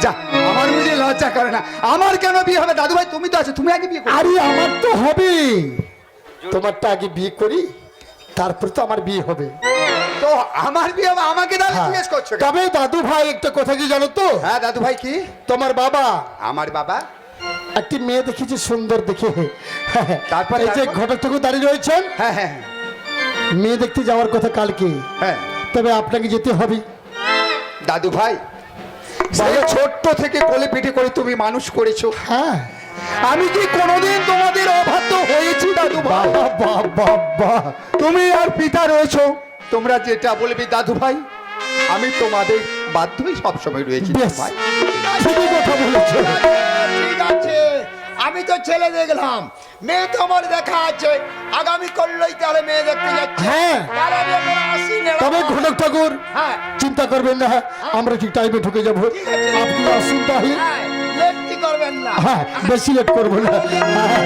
Speaker 6: যা, আমার বুঝে লজ্জা করে না। আমার কেন বিয়ে হবে দাদু ভাই? তুমি তো আছো, তুমি আগে বিয়ে করো।
Speaker 5: আরে আমার তো হবে, তোমারটা আগে বিয়ে করি, তারপর তো আমার বিয়ে হবে।
Speaker 6: তো আমার বিয়ে হবে, আমাকে তাহলে
Speaker 5: হ্যাঁ।
Speaker 6: জিজ্ঞেস করছো কেন?
Speaker 5: তবে দাদু ভাই একটা কথা কি জানো তো?
Speaker 6: হ্যাঁ দাদু ভাই কি?
Speaker 5: তোমার বাবা
Speaker 6: আমার বাবা
Speaker 5: একটি মেয়ে দেখেছি সুন্দর দেখে,
Speaker 6: তারপর,
Speaker 5: এই যে
Speaker 6: তারপর?
Speaker 5: ঘটক ঠাকুর দাঁড়িয়ে রয়েছেন,
Speaker 6: হ্যাঁ হ্যাঁ
Speaker 5: মেয়ে দেখতে যাওয়ার কথা কালকে।
Speaker 6: হ্যাঁ
Speaker 5: তবে আপনাকে যেতে হবে।
Speaker 6: দাদু ভাই, সেই ছোট্ট থেকে কোলে পিঠে করে তুমি মানুষ করেছো,
Speaker 5: হ্যাঁ
Speaker 6: আমি কি কোনোদিন তোমাদের অবাধ্য হয়েছি দাদু ভাই?
Speaker 5: বাহ বাহ বাহ বাহ,
Speaker 6: তুমি আর পিতা রয়েছো, তোমরা যেটা বলবে দাদু ভাই, আমি তোমাদের বাধ্যই সবসময় রয়েছি দাদু
Speaker 5: বেশ,
Speaker 6: ভাই।
Speaker 5: ঠিকই কথা বলেছো।
Speaker 6: ঠিক আছে, আমি তো ছেলে দেখলাম, মেয়ে তো আমার দেখা আছে, আগামী করলেই তাহলে মেয়ে দেখতে যাচ্ছে।
Speaker 5: হ্যাঁ।
Speaker 6: তাহলে আমি এখন আসি না।
Speaker 5: তবে তবে ঘটক ঠাকুর
Speaker 6: হ্যাঁ
Speaker 5: চিন্তা করবেন না, আমরা ঠিক টাইমে ঢুকে যাব। আপনি আসুন তাহলে।
Speaker 6: লেট কি করবেন না।
Speaker 5: হ্যাঁ, বেশি লেট করবো না। হ্যাঁ।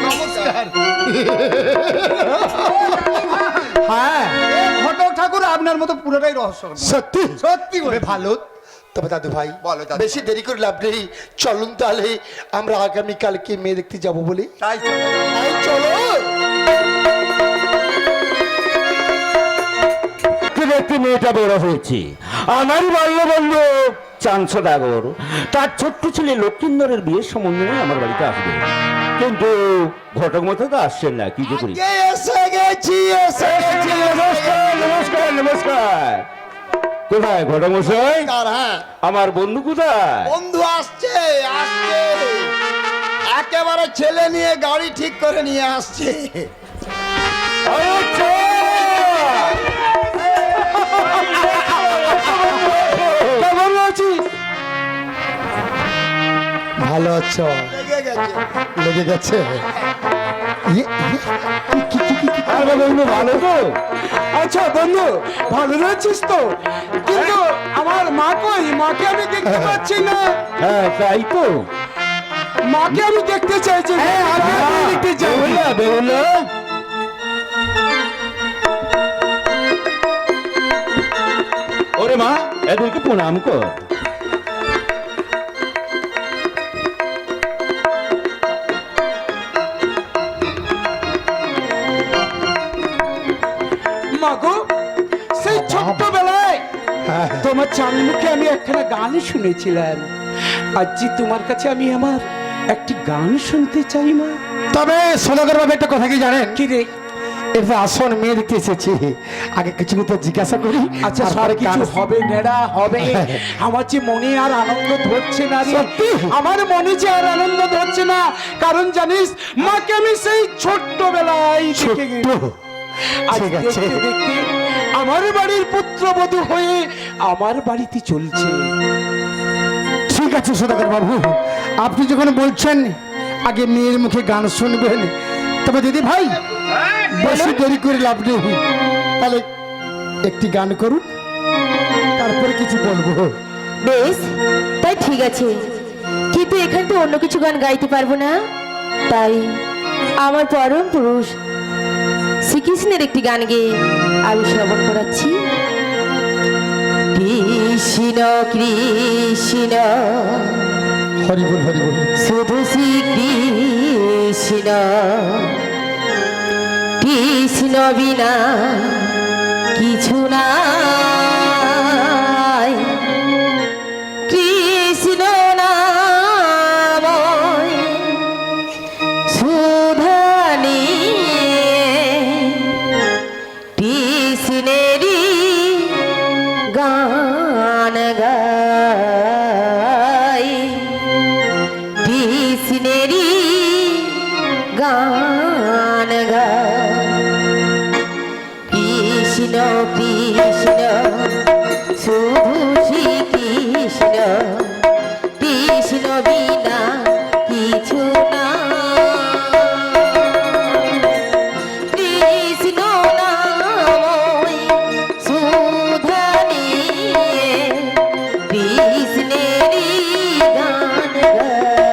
Speaker 6: নমস্কার।
Speaker 5: হ্যাঁ,
Speaker 6: ঘটক ঠাকুর আপনার মতো পুরোটাই রহস্য।
Speaker 5: সত্যি
Speaker 6: সত্যি
Speaker 5: তবে ভালো। তবে দাদু ভাই,
Speaker 6: বলো দাদু।
Speaker 5: বেশি দেরি করে লাভ নেই, চলুন তাহলে আমরা আগামীকালকে মেয়ে দেখতে যাবো বলে।
Speaker 6: তাই চলো।
Speaker 5: এই চলো।
Speaker 1: দেখতে মেয়েটা বড় হয়েছে, আমার বাল্য বন্ধু চাঁদ সদাগর তার ছোট্ট ছেলে লক্ষ্মীন্দরের বিয়ের সম্বন্ধে আমার বাড়িতে আসবে, কিন্তু ঘটক মতো তো আসছেন না, কি যে করি।
Speaker 5: এসে গেছি, এসে গেছি।
Speaker 1: নমস্কার নমস্কার নমস্কার। কোথায় ঘটক মশাই?
Speaker 6: হ্যাঁ
Speaker 1: আমার বন্ধু কোথায়?
Speaker 6: বন্ধু আসছে আসছে, একেবারে ছেলে নিয়ে গাড়ি ঠিক করে নিয়ে আসছে।
Speaker 1: আচ্ছা।
Speaker 5: কেমন আছিস? ভালো আছো?
Speaker 6: লেগে গেছে।
Speaker 5: লেগে গেছে?
Speaker 1: আরে বন্ধু ভালো তো?
Speaker 5: আচ্ছা বন্ধু, ভালো রয়েছিস তো? কিন্তু আমার মা কই? মাকে আমি দেখতে পাচ্ছি না।
Speaker 1: হ্যাঁ তাই তো।
Speaker 5: মাকে আমি দেখতে চাইছি। দেখতে যাই।
Speaker 1: বেহুলা বেহুলা। ওরে মা, এদেরকে প্রণাম কর।
Speaker 5: মাগো, সেই ছোট্টবেলায় তোমার চাঁদ মুখে আমি একখানা গান শুনেছিলাম। আজ যে তোমার কাছে আমি আমার একটি গান শুনতে চাই মা। তবে সদাগর বাবু একটা কথা কি জানেন? কি রে? এবার আসন মেয়ে দেখতে এসেছি, আগে কিছু তো জিজ্ঞাসা করি। আচ্ছা সব কিছু হবে নেড়া হবে। আমার যে মনে আর আনন্দ ধরছে না রে, আমার মনে যে আর আনন্দ ধরছে না, কারণ জানিস মাকে আমি সেই ছোট্টবেলায় দেখে গেছি। আজ দেখতে দেখতে আমার বাড়ির পুত্রবধূ হয়ে আমার বাড়িতে চলছে। ঠিক আছে সদাগর বাবু, আপনি যখন বলছেন আগে মেয়ের মুখে গান শুনবেন, তবে দিদি ভাই বেশি দেরি করে লাভ নেই, তাহলে একটি গান করুন, তারপরে কিছু বলবো।
Speaker 4: বেশ, তাই ঠিক আছে, কিন্তু এখানে তো অন্য কিছু গান গাইতে পারবো না, তাই আমার পরম পুরুষ শ্রীকৃষ্ণের একটি গান গেয়ে আমি শ্রবণ করাচ্ছি। কৃষ্ণ কৃষ্ণ
Speaker 5: হরি বল হরি বল।
Speaker 4: শুধু শ্রীকৃষ্ণ, কৃষ্ণ বিনা কিছু নাই, কৃষ্ণ নাময় সুধা নিয়ে কৃষ্ণেরই গান গাই, কৃষ্ণেরই গান গাই। কৃষ্ণ কৃষ্ণ শুধু শ্রীকৃষ্ণ, কৃষ্ণ বিনা কিছু না, কৃষ্ণ নাময় সুধা নিয়ে কৃষ্ণেরই গান গাই,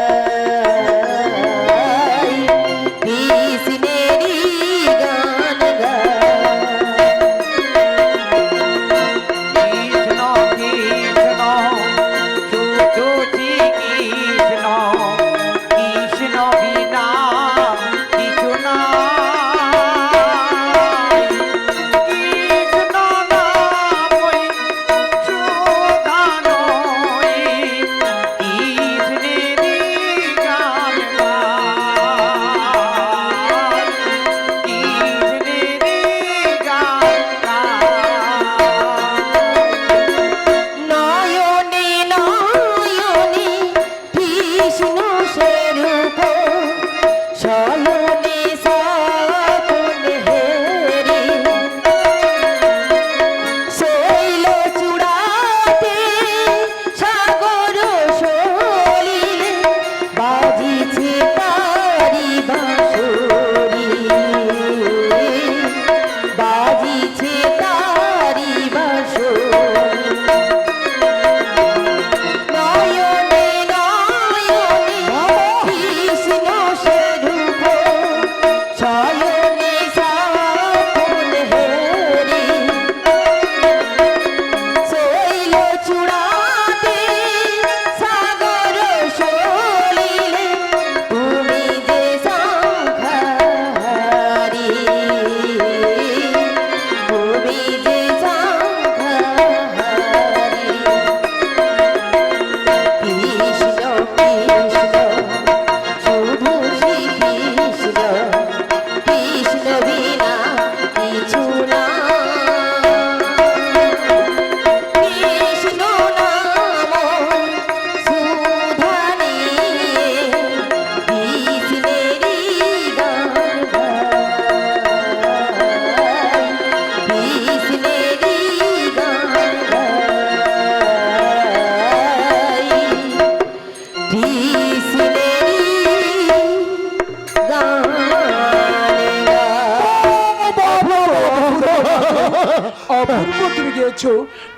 Speaker 5: রয়েছো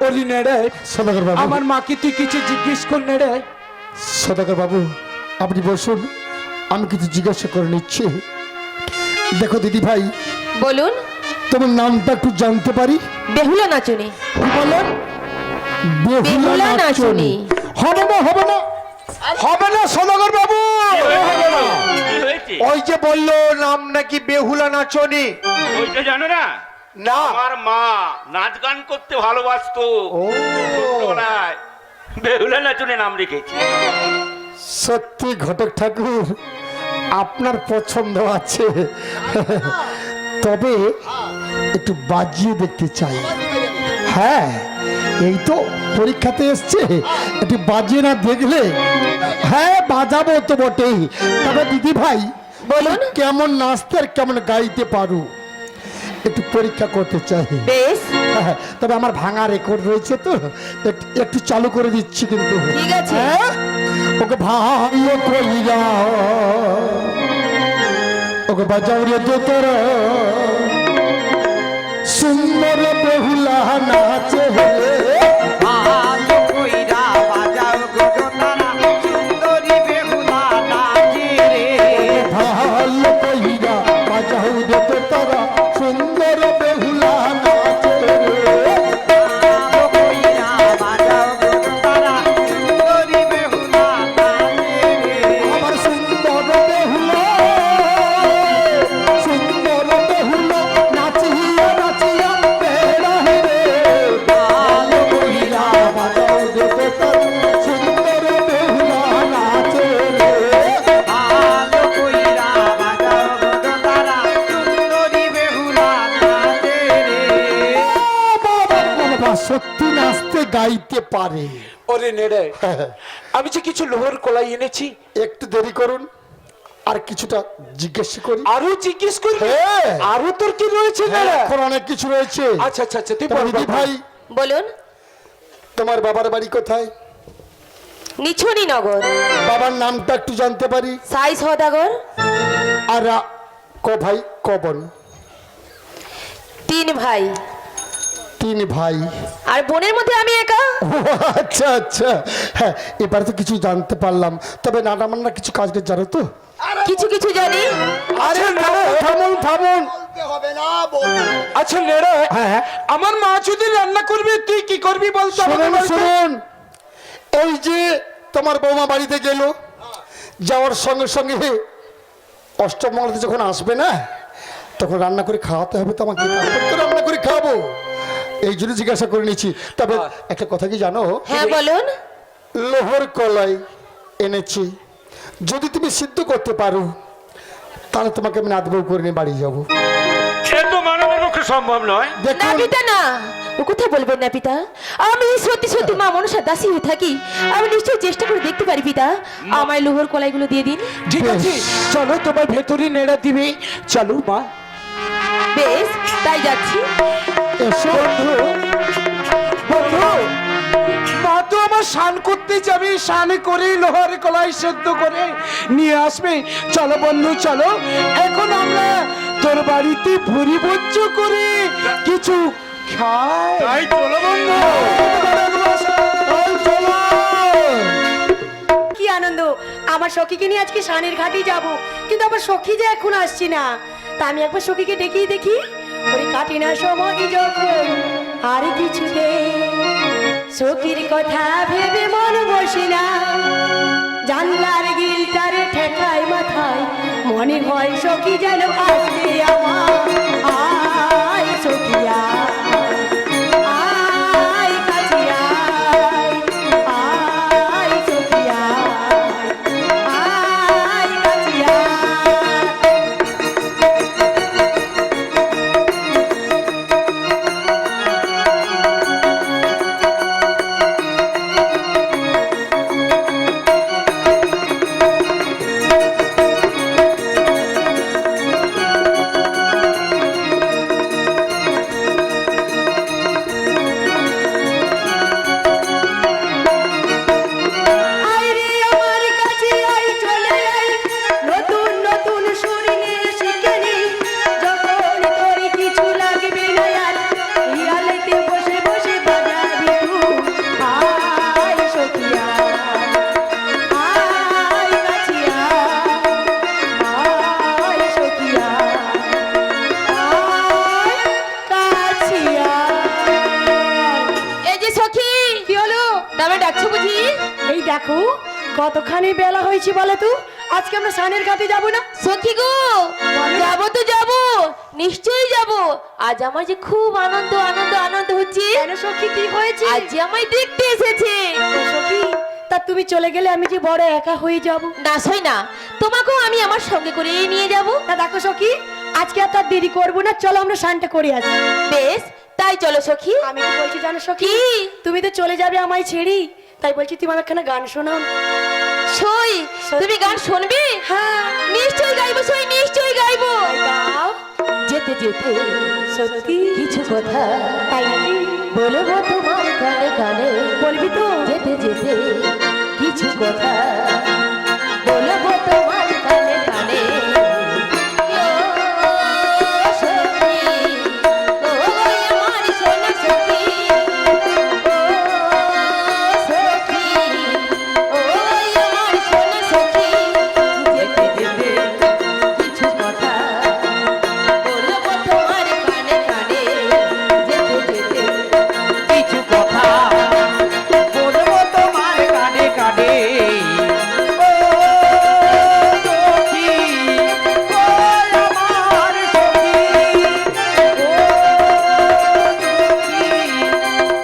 Speaker 5: ওলি নেড়ে
Speaker 6: সদাগর বাবু
Speaker 5: আমার মাকে তুই কিছু জিজ্ঞেস কর নেড়ে
Speaker 6: সদাগর বাবু আপনি বসুন, আমি কিছু জিজ্ঞাসা করে নিচ্ছি। দেখো দিদি ভাই,
Speaker 4: বলুন।
Speaker 6: তোমার নামটা একটু জানতে পারি?
Speaker 4: বেহুলা নাচুনি।
Speaker 5: বলুন
Speaker 4: বেহুলা নাচুনি।
Speaker 6: হবে না হবে না হবে না সদাগর বাবু,
Speaker 3: কি হয়েছে
Speaker 6: ওই যে বললো নাম নাকি বেহুলা নাচনি।
Speaker 3: ওইটা জানো না?
Speaker 6: না
Speaker 3: আমার মা নাচ গান করতে ভালোবাসতো,
Speaker 6: ও
Speaker 3: ছোটবেলায় বেহুলা নাচনে নাম রেখেছে।
Speaker 6: সত্যি ঘটক ঠাকুর আপনার পছন্দ আছে, তবে একটু বাজিয়ে দেখতে চাই। হ্যাঁ এই তো পরীক্ষাতে এসছে, একটু বাজিয়ে না দেখলে? হ্যাঁ বাজাবো তো বটেই, তবে দিদি ভাই
Speaker 4: বলুন।
Speaker 6: কেমন নাচতে আর কেমন গাইতে পারো একটু পরীক্ষা করতে চাই।
Speaker 4: বেশ,
Speaker 6: হ্যাঁ, তবে আমার ভাঙা রেকর্ড রয়েছে তো একটু চালু করে দিচ্ছি কিন্তু।
Speaker 4: ঠিক আছে।
Speaker 6: হ্যাঁ? ওকে ভালো কইরা ওকে বাজাও রে তোরা সুন্দর বেহুলা নাচে
Speaker 2: ভালো কইরা বাজাও গো তারা সুন্দরী বেহুলা নাচে রে।
Speaker 6: ভালো কইরা বাজাও রে তোরা সুন্দর বেহুলা নাচে
Speaker 2: ভালো কইরা বাজাও গো তারা সুন্দরী বেহুলা নাচে রে।
Speaker 6: আমার সুন্দর বেহুলা নাচিয়া নাচিয়া বেড়া রে ভালো কইরা বাজাও রে তোরা সুন্দর বেহুলা নাচে রে
Speaker 2: ভালো কইরা বাজাও গো তারা সুন্দরী বেহুলা নাচে রে।
Speaker 6: বাবা সত্যি নাচতে গাইতে পারে।
Speaker 5: ওরে নেড়ে আমি যে কিছু লোহার কলাই এনেছি,
Speaker 6: একটু দেরি করুন, আর কিছুটা জিজ্ঞেস করি।
Speaker 5: আরো জিজ্ঞেস করবি?
Speaker 6: হ্যাঁ।
Speaker 5: আরো তোর কি রয়েছে
Speaker 6: হ্যাঁ,
Speaker 5: নেড়ে?
Speaker 6: এখন অনেক কিছু রয়েছে।
Speaker 5: আচ্ছা আচ্ছা আচ্ছা তুই
Speaker 6: তবে
Speaker 5: বল
Speaker 6: দিদি ভাই
Speaker 4: বলুন।
Speaker 6: তোমার বাবার বাড়ি কোথায়?
Speaker 4: নিছুনি নগর।
Speaker 6: বাবার নামটা একটু জানতে পারি?
Speaker 4: সাই সদাগর।
Speaker 6: আর ক ভাই ক বোন?
Speaker 4: 3 ভাই।
Speaker 6: 3 ভাই।
Speaker 4: আর বোনের মধ্যে আমি একা।
Speaker 6: ও, আচ্ছা আচ্ছা, হ্যাঁ এবারে তো কিছু জানতে পারলাম। তবে নানা মান্না কিছু কাজ জানো তো?
Speaker 4: কিছু কিছু জানি।
Speaker 6: আরে থামুন থামুন।
Speaker 5: আচ্ছা নেড়ে
Speaker 6: হ্যাঁ।
Speaker 5: আমার মা যদি রান্না করবে তুই কি করবি বলতো আমাকে
Speaker 6: শুনুন
Speaker 5: বলতো?
Speaker 6: শুনুন, এই যে তোমার বৌমা বাড়িতে গেল, যাওয়ার সঙ্গে সঙ্গে অষ্টমঙ্গলাতে যখন আসবে না, তখন রান্না করে খাওয়াতে হবে তো আমাকে, তারপর তো রান্না করে খাবো। এই জন্য জিজ্ঞাসা করে নিচ্ছি। তবে একটা কথা কি জানো?
Speaker 4: হ্যাঁ বলুন।
Speaker 6: লোহর কলাই এনেছি, যদি তুমি সিদ্ধ করতে পারো তাহলে তোমাকে আমি নাতবউ করে নিয়ে বাড়ি যাবো।
Speaker 3: সে তো মানবের পক্ষে সম্ভব নয়।
Speaker 4: না
Speaker 6: দেখুন
Speaker 4: পিতা না, ও কথা বলবেন না পিতা। আমি সত্যি সত্যি মা মনসার দাসী হয়ে থাকি, আমি নিশ্চয়ই চেষ্টা করে দেখতে পারি পিতা। আমায় লোহার কলাইগুলো দিয়ে দিন।
Speaker 5: ঠিক আছে চলো, তোমার ভেতরে নেড়া দিবে, চলো মা।
Speaker 4: বেশ, তাই যাচ্ছি।
Speaker 6: এসো
Speaker 5: বন্ধু বন্ধু, মা তো আমার স্নান করতে যাবে, স্নান করে লোহার কলাই সেদ্ধ করে নিয়ে আসবে। চলো বন্ধু চলো, এখন আমরা তোর বাড়িতে ভুরি ভোজ্য করে কিছু খাই।
Speaker 3: তাই চলো বন্ধু।
Speaker 6: এই চলো।
Speaker 7: কি আনন্দ, আমার সখীকে নিয়ে আজকে শানের ঘাটে যাব, কিন্তু আমার সখী যে এখন আসছি না। তা আমি একবার সখীকে ডেকেই দেখি। ওরে কাটি না সময় যখন আর কিছুতে, সখীর কথা ভেবে মন বসে না। জানলার গিলটারে ঠেকায় মাথায়, মনে হয় সখী যেন আসবে আমার। আয় সখিয়া আয় কাছে আয়, আয় সখিয়া আয় কাছে আয়। কতখানি বেলা হয়েছে বলে তো আজকে আমরা স্নানের ঘাটে যাব না?
Speaker 4: সখী গো, যাবো তো যাবো, নিশ্চয়ই যাবো। আজ আমার যে খুব আনন্দ আনন্দ আনন্দ হচ্ছে।
Speaker 7: কেন সখী, কি হয়েছে?
Speaker 4: আজ যে আমায় দেখতে এসেছে।
Speaker 7: ও সখী, তা তুমি চলে গেলে আমি যে বড় একা হয়ে যাব।
Speaker 4: না সই না, তোমাকেও আমি আমার সঙ্গে করে নিয়ে যাব।
Speaker 7: তা দেখো সখী, আজকে আর তার দেরি করবো না, চলো আমরা স্নানটা করে আসি।
Speaker 4: বেশ, তাই চলো সখী।
Speaker 7: আমি কি বলছি জানো সখী,
Speaker 4: কি?
Speaker 7: তুমি তো চলে যাবে আমায় ছেড়ি, তাই বলছি তুমি আমার একখানা গান শোনাও না।
Speaker 4: সই, তুমি গান শুনবে?
Speaker 7: হ্যাঁ,
Speaker 4: নিশ্চয়ই গাইবো সই, নিশ্চয়ই গাইবো।
Speaker 7: গাও।
Speaker 4: যেতে যেতে
Speaker 7: সত্যি?
Speaker 4: কিছু কথা
Speaker 7: তাই নাকি?
Speaker 4: বলবো তোমার কানে কানে।
Speaker 7: বলবি তো?
Speaker 4: যেতে যেতে কিছু কথা বলবো তোমার কানে কানে। ও সখী, ও আমার সোনা সখী, ও সখী, ও আমার সোনা সখী। যেতে যেতে কিছু কথা বলবো তোমার কানে কানে। যেতে যেতে
Speaker 2: কিছু কথা বলবো তোমার কানে কানে। ও সখী, ও আমার সখী, ও সখী,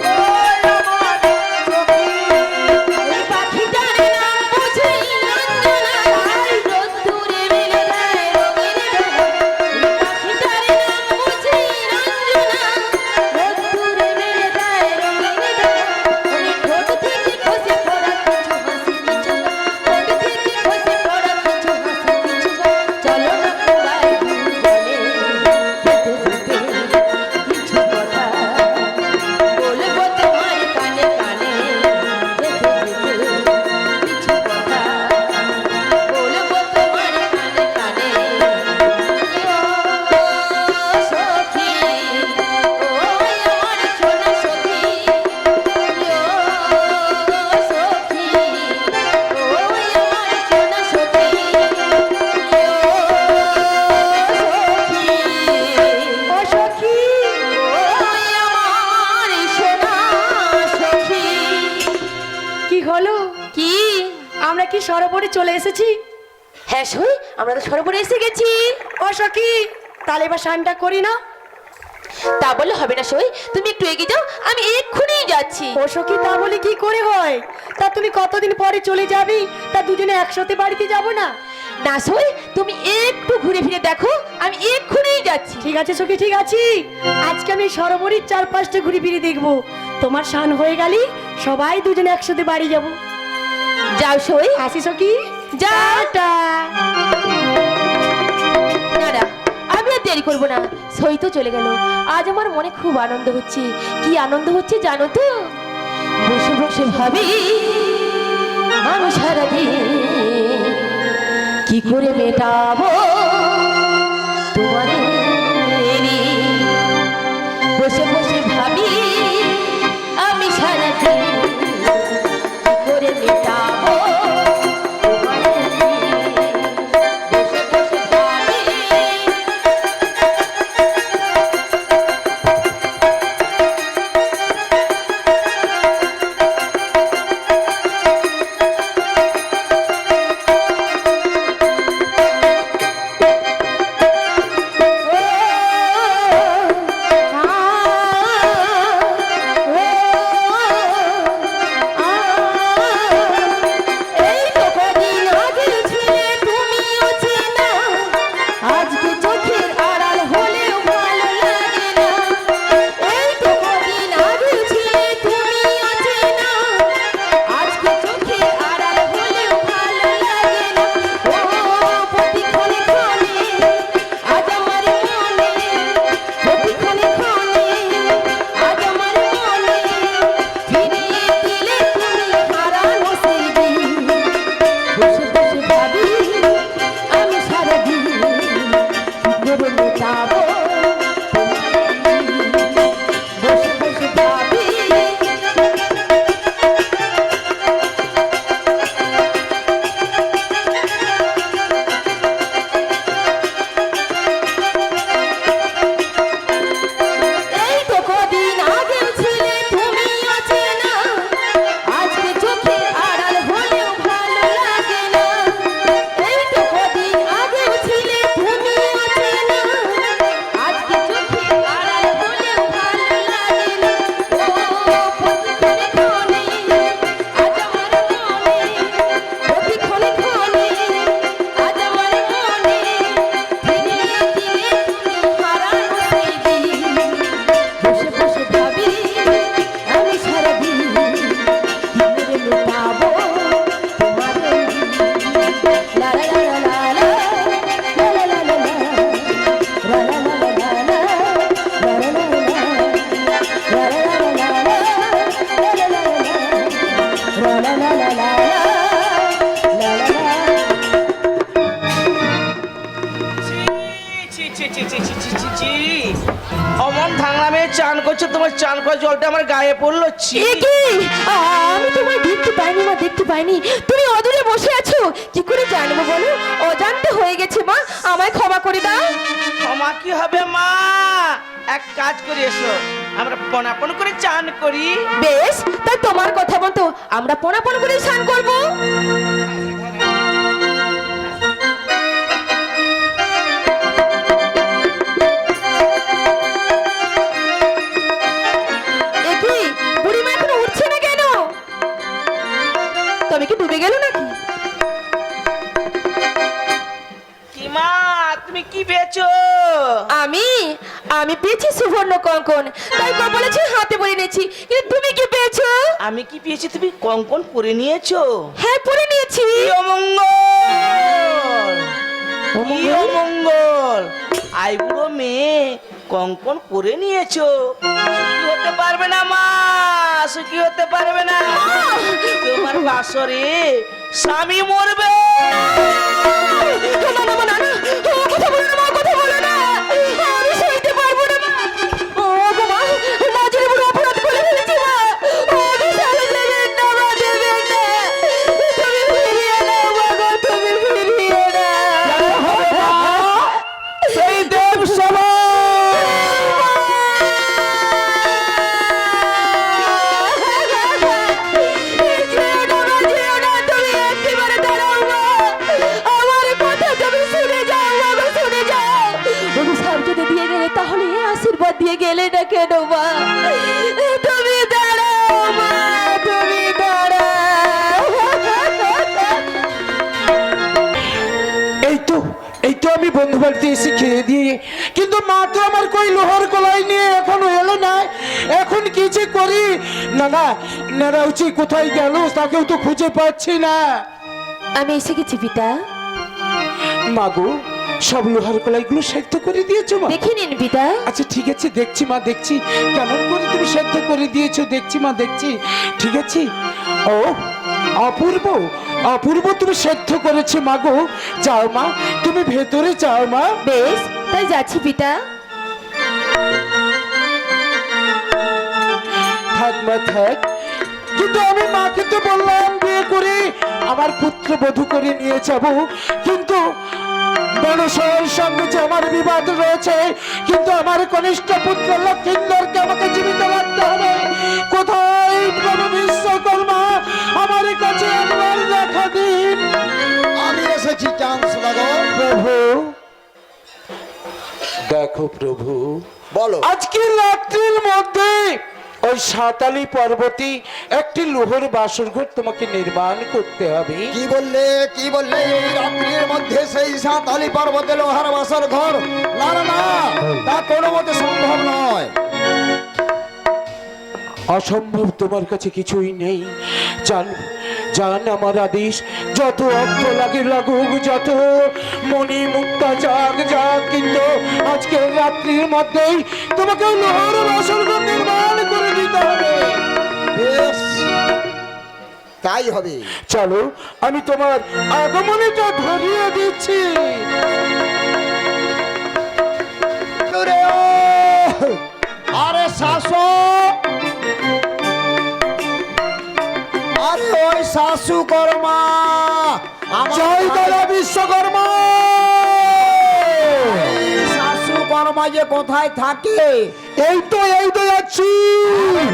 Speaker 2: ও আমার সখী।
Speaker 4: ওই পাখিটার নাম বুঝি রঞ্জনা, রোদ্দুরে মেলে দেয় রঙিন ডানা। ওই পাখিটার নাম বুঝি রঞ্জনা, রোদ্দুরে মেলে দেয় রঙিন ডানা। ওই ঠোঁট থেকে খসে পড়া কিছু হাসি কিছু গান, ঠোঁট থেকে খসে পড়া কিছু হাসি কিছু গান। চলো না কুড়াই দুজনে, যেতে যেতে কিছু কথা বলবো তোমার কানে কানে। যেতে যেতে কিছু কথা বলবো তোমার কানে কানে। ও সখী, ও আমার সোনা সখী, ও সখী, ও আমার সোনা সখী,
Speaker 7: ও সখী, কি হলো?
Speaker 4: কি?
Speaker 7: আমরা কি সরোবরে চলে এসেছি?
Speaker 4: হ্যাঁ সই, আমরা তো সরোবরে এসে গেছি।
Speaker 7: ও সখী, তাহলে এবার স্নানটা করি না?
Speaker 4: তা বলে হবে না সই, তুমি একটু এগিয়ে যাও, আমি এক্ষুনি যাচ্ছি।
Speaker 7: ও সখী, তা বলে কি করে হয়? তা তুমি কতদিন পরে চলে যাবি, তা দুজনে একসাথে বাড়িতে যাব না?
Speaker 4: না সই, তুমি একটু ঘুরে ফিরে দেখো, আমি এক্ষুনি যাচ্ছি।
Speaker 7: ঠিক আছে সখী, ঠিক আছে। আজকে আমি সরোবরের চারপাশটা ঘুরে ফিরে দেখবো। তোমার স্নান হয়ে গেলি সবাই দুজনে একসাথে বাড়ি যাব।
Speaker 4: যাও সই,
Speaker 7: আসি সখী,
Speaker 4: যাও।
Speaker 7: টাটা।
Speaker 4: না না, আমি আর দেরি করবো না, সই তো চলে গেল। আজ আমার মনে খুব আনন্দ হচ্ছে। কি আনন্দ হচ্ছে জানো তো? বসে বসে ভাবি আমি সারাদিন কি করে মেটাবো তোমার ঋণ। বসে বসে ভাবি আমি সারাদিন কি করে মেটাবো তোমার ঋণ। বসে বসে ভাবি
Speaker 2: ছি ছি ছি ছি ছি ছি ছি অমন ভাঙলা মেয়ে চান করছে, তোমার চান করা জলটা আমার গায়ে পড়লো। ছি
Speaker 4: এ কি? আমি তোমায় দেখতে পাইনি মা, দেখতে পাইনি। তুমি অদূরে বসে আছো, কি করে জানবো বলো? অজান্তে হয়ে গেছে মা, আমায় ক্ষমা করে দাও।
Speaker 2: ক্ষমা কি হবে মা, এক কাজ করি এসো, আমরা পনাপন করে চান করি।
Speaker 4: বেশ, তাই তোমার কথা মতো আমরা পনাপন করে স্নান করবো। এ কি? বুড়িমা এখনো উঠছে না কেন? তবে কি ডুবে গেল নাকি?
Speaker 2: কি মা, তুমি কি পেয়েছো?
Speaker 4: আমি পেয়েছি সুবর্ণ কঙ্কন, তাই কপালে হাতে পরে নিয়েছি। কিন্তু তুমি কি পেয়েছো?
Speaker 2: আমি কি পেয়েছি, তুমি কঙ্কন পরে নিয়েছো?
Speaker 4: হ্যাঁ, পরে নিয়েছি।
Speaker 2: কি অমঙ্গল, কি অমঙ্গল! আই বুড়ো মেয়ে কঙ্কন পরে নিয়েছো, সুখী হতে পারবে না মা, সুখী হতে পারবে না। তোমার বাসরে স্বামী মরবে।
Speaker 4: না, না, না, না, না, কথা বলো না মা, কথা বলো না। আমি সইতে পারবো না মা। ও গো মা, নজরে বড় অপরাধ করে ফেলেছি মা। আমি সারা দেবেন না মা, দেবেন না। তুমি ফিরিয়ে নাও মা গো, তুমি ফিরিয়ে নাও।
Speaker 5: সেই দেব সভা
Speaker 4: যেও না মা, যেও না, তুমি একেবারে দাঁড়াও মা। আমার কথা তুমি শুনে যাও মা গো, শুনে যাও। ওগো সব যদি দিয়ে গেলে তাহলে আশীর্বাদ দিয়ে গেলে না কেন মা? তুমি দাঁড়াও মা, তুমি দাঁড়াও।
Speaker 5: এই তো আমি বন্ধু বাড়িতে এসে খেয়ে দিয়ে, কিন্তু মা তো আমার কই লোহার কলাই নিয়ে এখনো এলো না। এখন কি যে করি? না না, নারাউচি কোথায় গেল, তাকেও তো খুঁজে পাচ্ছি না।
Speaker 4: আমি এসে গেছি পিতা।
Speaker 5: মাগো, সব লোহার কলাইগুলো সেদ্ধ করে দিয়েছো মা?
Speaker 4: দেখে নিন পিতা।
Speaker 5: আচ্ছা ঠিক আছে, দেখছি মা, দেখছি কেমন করে তুমি সেদ্ধ করে দিয়েছো, দেখছি মা, দেখছি। ঠিক আছে। ও অপূর্ব, অপূর্ব তুমি সেদ্ধ করেছো মাগো। যাও মা, তুমি ভেতরে যাও মা।
Speaker 4: বেশ, তাই যাচ্ছি পিতা।
Speaker 5: থাক মা, থাক। কিন্তু আমি মাকে তো বললাম বিয়ে করে আমার পুত্র বধূ করে নিয়ে যাব, কিন্তু বনসয়ের সঙ্গে যে আমার বিবাদ রয়েছে, কিন্তু আমার কনিষ্ঠ পুত্র লক্ষিন্দরকে আমাকে জীবিত রাখতে হবে। কোথায় প্রভু বিশ্বকর্মা, আমার কাছে একবার দেখা দিন।
Speaker 6: আমি এসেছি চান্স লাগো।
Speaker 5: প্রভু দেখো প্রভু,
Speaker 6: বলো।
Speaker 5: আজকে রাত্রির মধ্যে ওই সাতালি পর্বতে একটি লোহার বাসরঘর তোমাকে নির্মাণ করতে হবে।
Speaker 6: কি বললে, কি বললে? এই রাত্রির মধ্যে সেই সাতালি পর্বতে লোহার বাসর ঘর? না না না, তা কোনো মতে সম্ভব নয়।
Speaker 5: অসম্ভব তোমার কাছে কিছুই নেই। জান জান, আমার আদেশ, যত অর্থ লাগে লাগুক, যত মণি মুক্তা যাক যাক, কিন্তু আজকে রাত্রির মধ্যেই তোমাকে লোহার বাসরঘর নির্মাণ করে দিতে হবে।
Speaker 6: বেশ, তাই হবে।
Speaker 5: চলো, আমি তোমার আগমনীটা ধরিয়ে দিচ্ছি।
Speaker 6: রে ও, আরে শাসক, আরে ওই শাশু কর্মা,
Speaker 5: জয় দাদা বিশ্বকর্মা।
Speaker 6: শাশু কর্মা যে কোথায় থাকে?
Speaker 5: এই তো যাচ্ছি।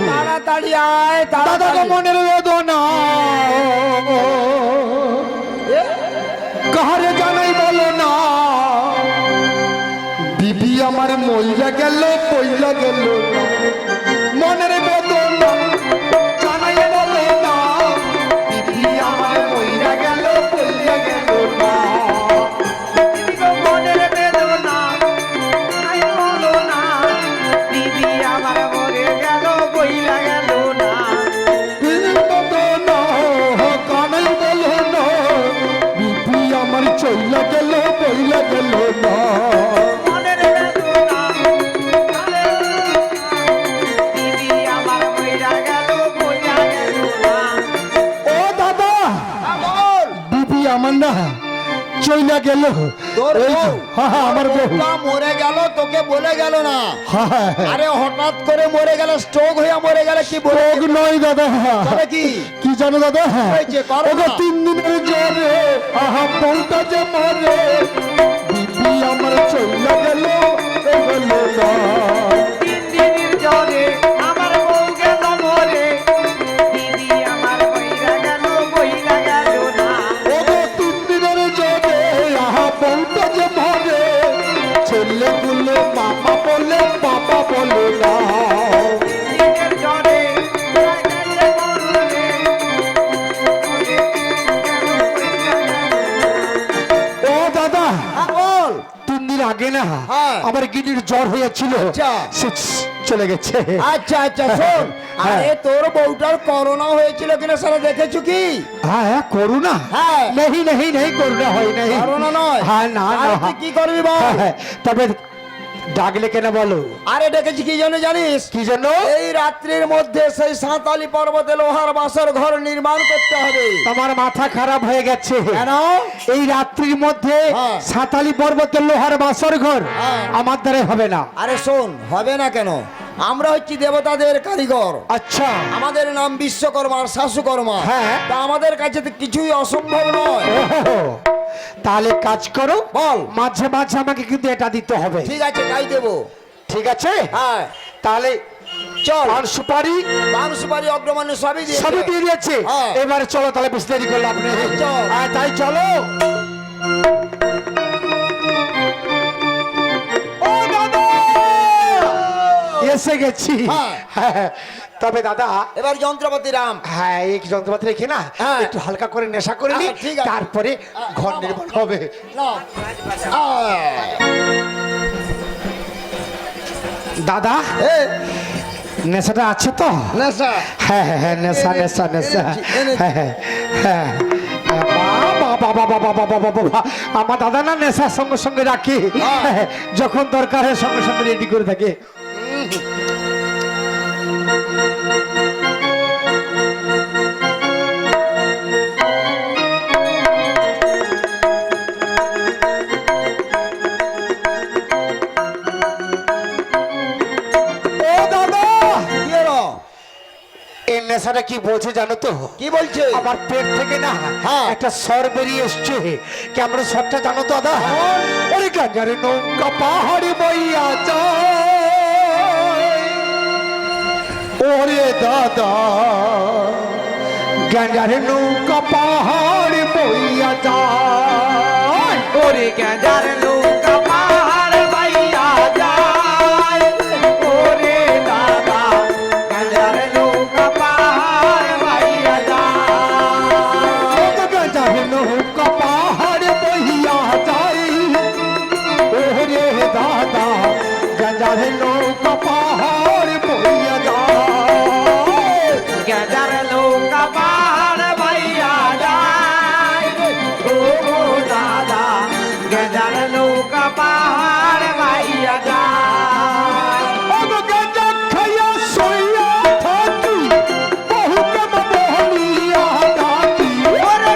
Speaker 6: তাড়াতাড়ি আয়,
Speaker 5: দাদা
Speaker 6: তাড়াতাড়ি।
Speaker 5: মনের বেদনা কাহারে জানাই বলো না।
Speaker 6: বিবি আমার মইলা গেল, কইলা গেল,
Speaker 5: মনের বেদনা
Speaker 6: জানাই বলে না। বিবি আমার মইলা গেল, কইলা গেল না। মনের বেদনা জানাই বলো না। বিবি আমার মরে গেল, কইলা গেল না।
Speaker 5: বেদনা কানাই বলো না। বিপি আমার চইলা গেল, বইলা গেল না।
Speaker 6: মনের বেদনা বিবি আমার মইলা গেল, কইলা গেল না।
Speaker 5: ও দাদা,
Speaker 6: বল।
Speaker 5: বিপি আমার না চইলা গেল
Speaker 2: তোর
Speaker 5: এই
Speaker 2: বউ?
Speaker 5: হ্যাঁ হ্যাঁ, আমার বউ
Speaker 2: বউটা মরে গেল তোকে বলে গেল না
Speaker 5: হ্যাঁ হ্যাঁ, হ্যাঁ।
Speaker 2: আরে হঠাৎ করে মরে গেল স্ট্রোক হয়ে মরে গেল কি বলে
Speaker 5: রোগ নয় দাদা
Speaker 2: তবে কি
Speaker 5: কি জানো দাদা
Speaker 2: হয়েছে, করো না।
Speaker 5: ওগো 3 দিনের জ্বরে আহা বউটা যে মরে বিবি আমার চইলা গেল গেল না
Speaker 2: 3 দিনের জ্বরে আমার বউ গেল মরে দিদি আমার বইরা গেল না
Speaker 5: ওগো 3 দিনের জ্বরে আহা বউটা যে মরে ছেলেগুলো মামা বলে বাবা বলে না
Speaker 2: দিনের জ্বরে গেছে মরলে
Speaker 5: ও দাদা
Speaker 2: বল
Speaker 5: 3 দিন আগে না
Speaker 2: হ্যাঁ।
Speaker 5: আমার গিনির জ্বর হয়েছিল
Speaker 2: আচ্ছা।
Speaker 5: সে চলে গেছে
Speaker 2: আচ্ছা আচ্ছা শোন
Speaker 5: হ্যাঁ।
Speaker 2: আরে তোর বউটার করোনা হয়েছিল কিনা সারা দেখেছো কি
Speaker 5: হ্যাঁ হ্যাঁ করুণা
Speaker 2: হ্যাঁ।
Speaker 5: नहीं नहीं नहीं করুণা হয় নাই
Speaker 2: করোনা নয়
Speaker 5: হ্যাঁ না
Speaker 2: তাহলে
Speaker 5: না
Speaker 2: তুই কি করবি বল
Speaker 5: হ্যাঁ, হ্যাঁ, তবে ডাকলে কেন বলো
Speaker 2: আরে ডেকেছি কি জন্য জানিস
Speaker 5: কি জন্য
Speaker 2: এই রাত্রির মধ্যে সেই সাঁতালি পর্বতে লোহার বাসর ঘর নির্মাণ করতে হবে
Speaker 5: তোমার মাথা খারাপ হয়ে গেছে
Speaker 2: কেন
Speaker 5: এই রাত্রির মধ্যে
Speaker 2: হ্যাঁ।
Speaker 5: সাঁতালি পর্বতের লোহার বাসর ঘর
Speaker 2: হ্যাঁ।
Speaker 5: আমার দ্বারা হবে না
Speaker 2: আরে শোন হবে না কেন আমরা হচ্ছি দেবতাদের কারিগর
Speaker 5: আচ্ছা
Speaker 2: আমাদের নাম বিশ্বকর্মা আর শাশুকর্মা
Speaker 5: হ্যাঁ।
Speaker 2: তা আমাদের কাছে তো কিছুই অসম্ভব নয়
Speaker 5: ওহো, তাহলে কাজ করো
Speaker 2: বল।
Speaker 5: মাঝে মাঝে আমাকে কিন্তু এটা দিতে হবে
Speaker 2: ঠিক আছে তাই দেবো
Speaker 5: ঠিক আছে
Speaker 2: হ্যাঁ
Speaker 5: তাহলে
Speaker 2: চল
Speaker 5: আর সুপারি
Speaker 2: পান সুপারি অগ্রমান্য সবই দিয়ে
Speaker 5: সবই দিয়ে দিয়েছে
Speaker 2: হ্যাঁ।
Speaker 5: এবারে চলো তাহলে বেশি দেরি করলাম না
Speaker 2: চল।
Speaker 5: তাই চলো ও দাদা এসে গেছি
Speaker 2: হ্যাঁ।
Speaker 5: হ্যাঁ, তবে দাদা
Speaker 2: এবার যন্ত্রপাতি রাম
Speaker 5: হ্যাঁ এই যন্ত্রপাতি রেখে না
Speaker 2: হ্যাঁ।
Speaker 5: একটু হালকা করে নেশা করে নি
Speaker 2: হ্যাঁ, ঠিক আছে।
Speaker 5: তারপরে ঘর নির্মাণ হবে
Speaker 2: না
Speaker 5: দাদা
Speaker 2: এ
Speaker 5: নেশাটা আছে তো
Speaker 2: নেশা
Speaker 5: হ্যাঁ হ্যাঁ হ্যাঁ নেশা নেশা নেশা
Speaker 2: এনেছি।
Speaker 5: হ্যাঁ হ্যাঁ হ্যাঁ বাবা বাবা বাবা বাবা বাবা আমার দাদা না নেশার সঙ্গে সঙ্গে রাখি
Speaker 2: হ্যাঁ।
Speaker 5: যখন দরকার হয় সঙ্গে সঙ্গে রেডি করে থাকে ও দাদা
Speaker 2: কি এলো?
Speaker 5: এই নেশাটা কি বলছে জানো তো
Speaker 2: কি বলছে
Speaker 5: আমার পেট থেকে না
Speaker 2: হ্যাঁ।
Speaker 5: একটা স্বর বেরিয়ে এসছে কেমন স্বরটা জানো তো দাদা ওরে গাঙ্গারে নৌকা পাহাড়ি বইয়া যায় ওরে দাদা গাঙ্গারে নৌকা পাহাড়ি বইয়া যায়
Speaker 2: ওরে গেঁজার নৌকা পাহাড় বাইয়া যায় ওরে দাদা গেঁজার নৌকা পাহাড় বাইয়া যায়
Speaker 5: গাঙ্গারে নৌকা পাহাড়ি বইয়া যায় ওরে দাদা গাঙ্গারে নৌকা পাহাড়ি বইয়া যায়
Speaker 2: গেঁজার নৌকা পাহাড় বাইয়া যায় ও দাদা গেঁজার নৌকা পাহাড় বাইয়া যায় ওরে গাঁজা খাইয়া শুইয়া থাকি বউকে বাবলিয়া ডাকি ওরে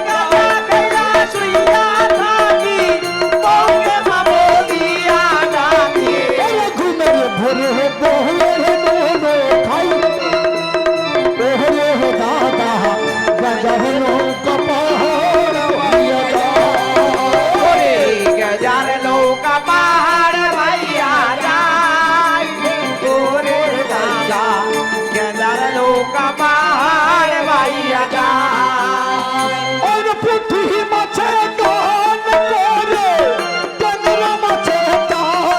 Speaker 2: গেঁজার নৌকা পাহাড় বাইয়া যায় ওরে দাদা গেঁজার নৌকা পাহাড় বাইয়া যায় ওরে পুঁটি মাছে গান করে টাইরা মাছে কান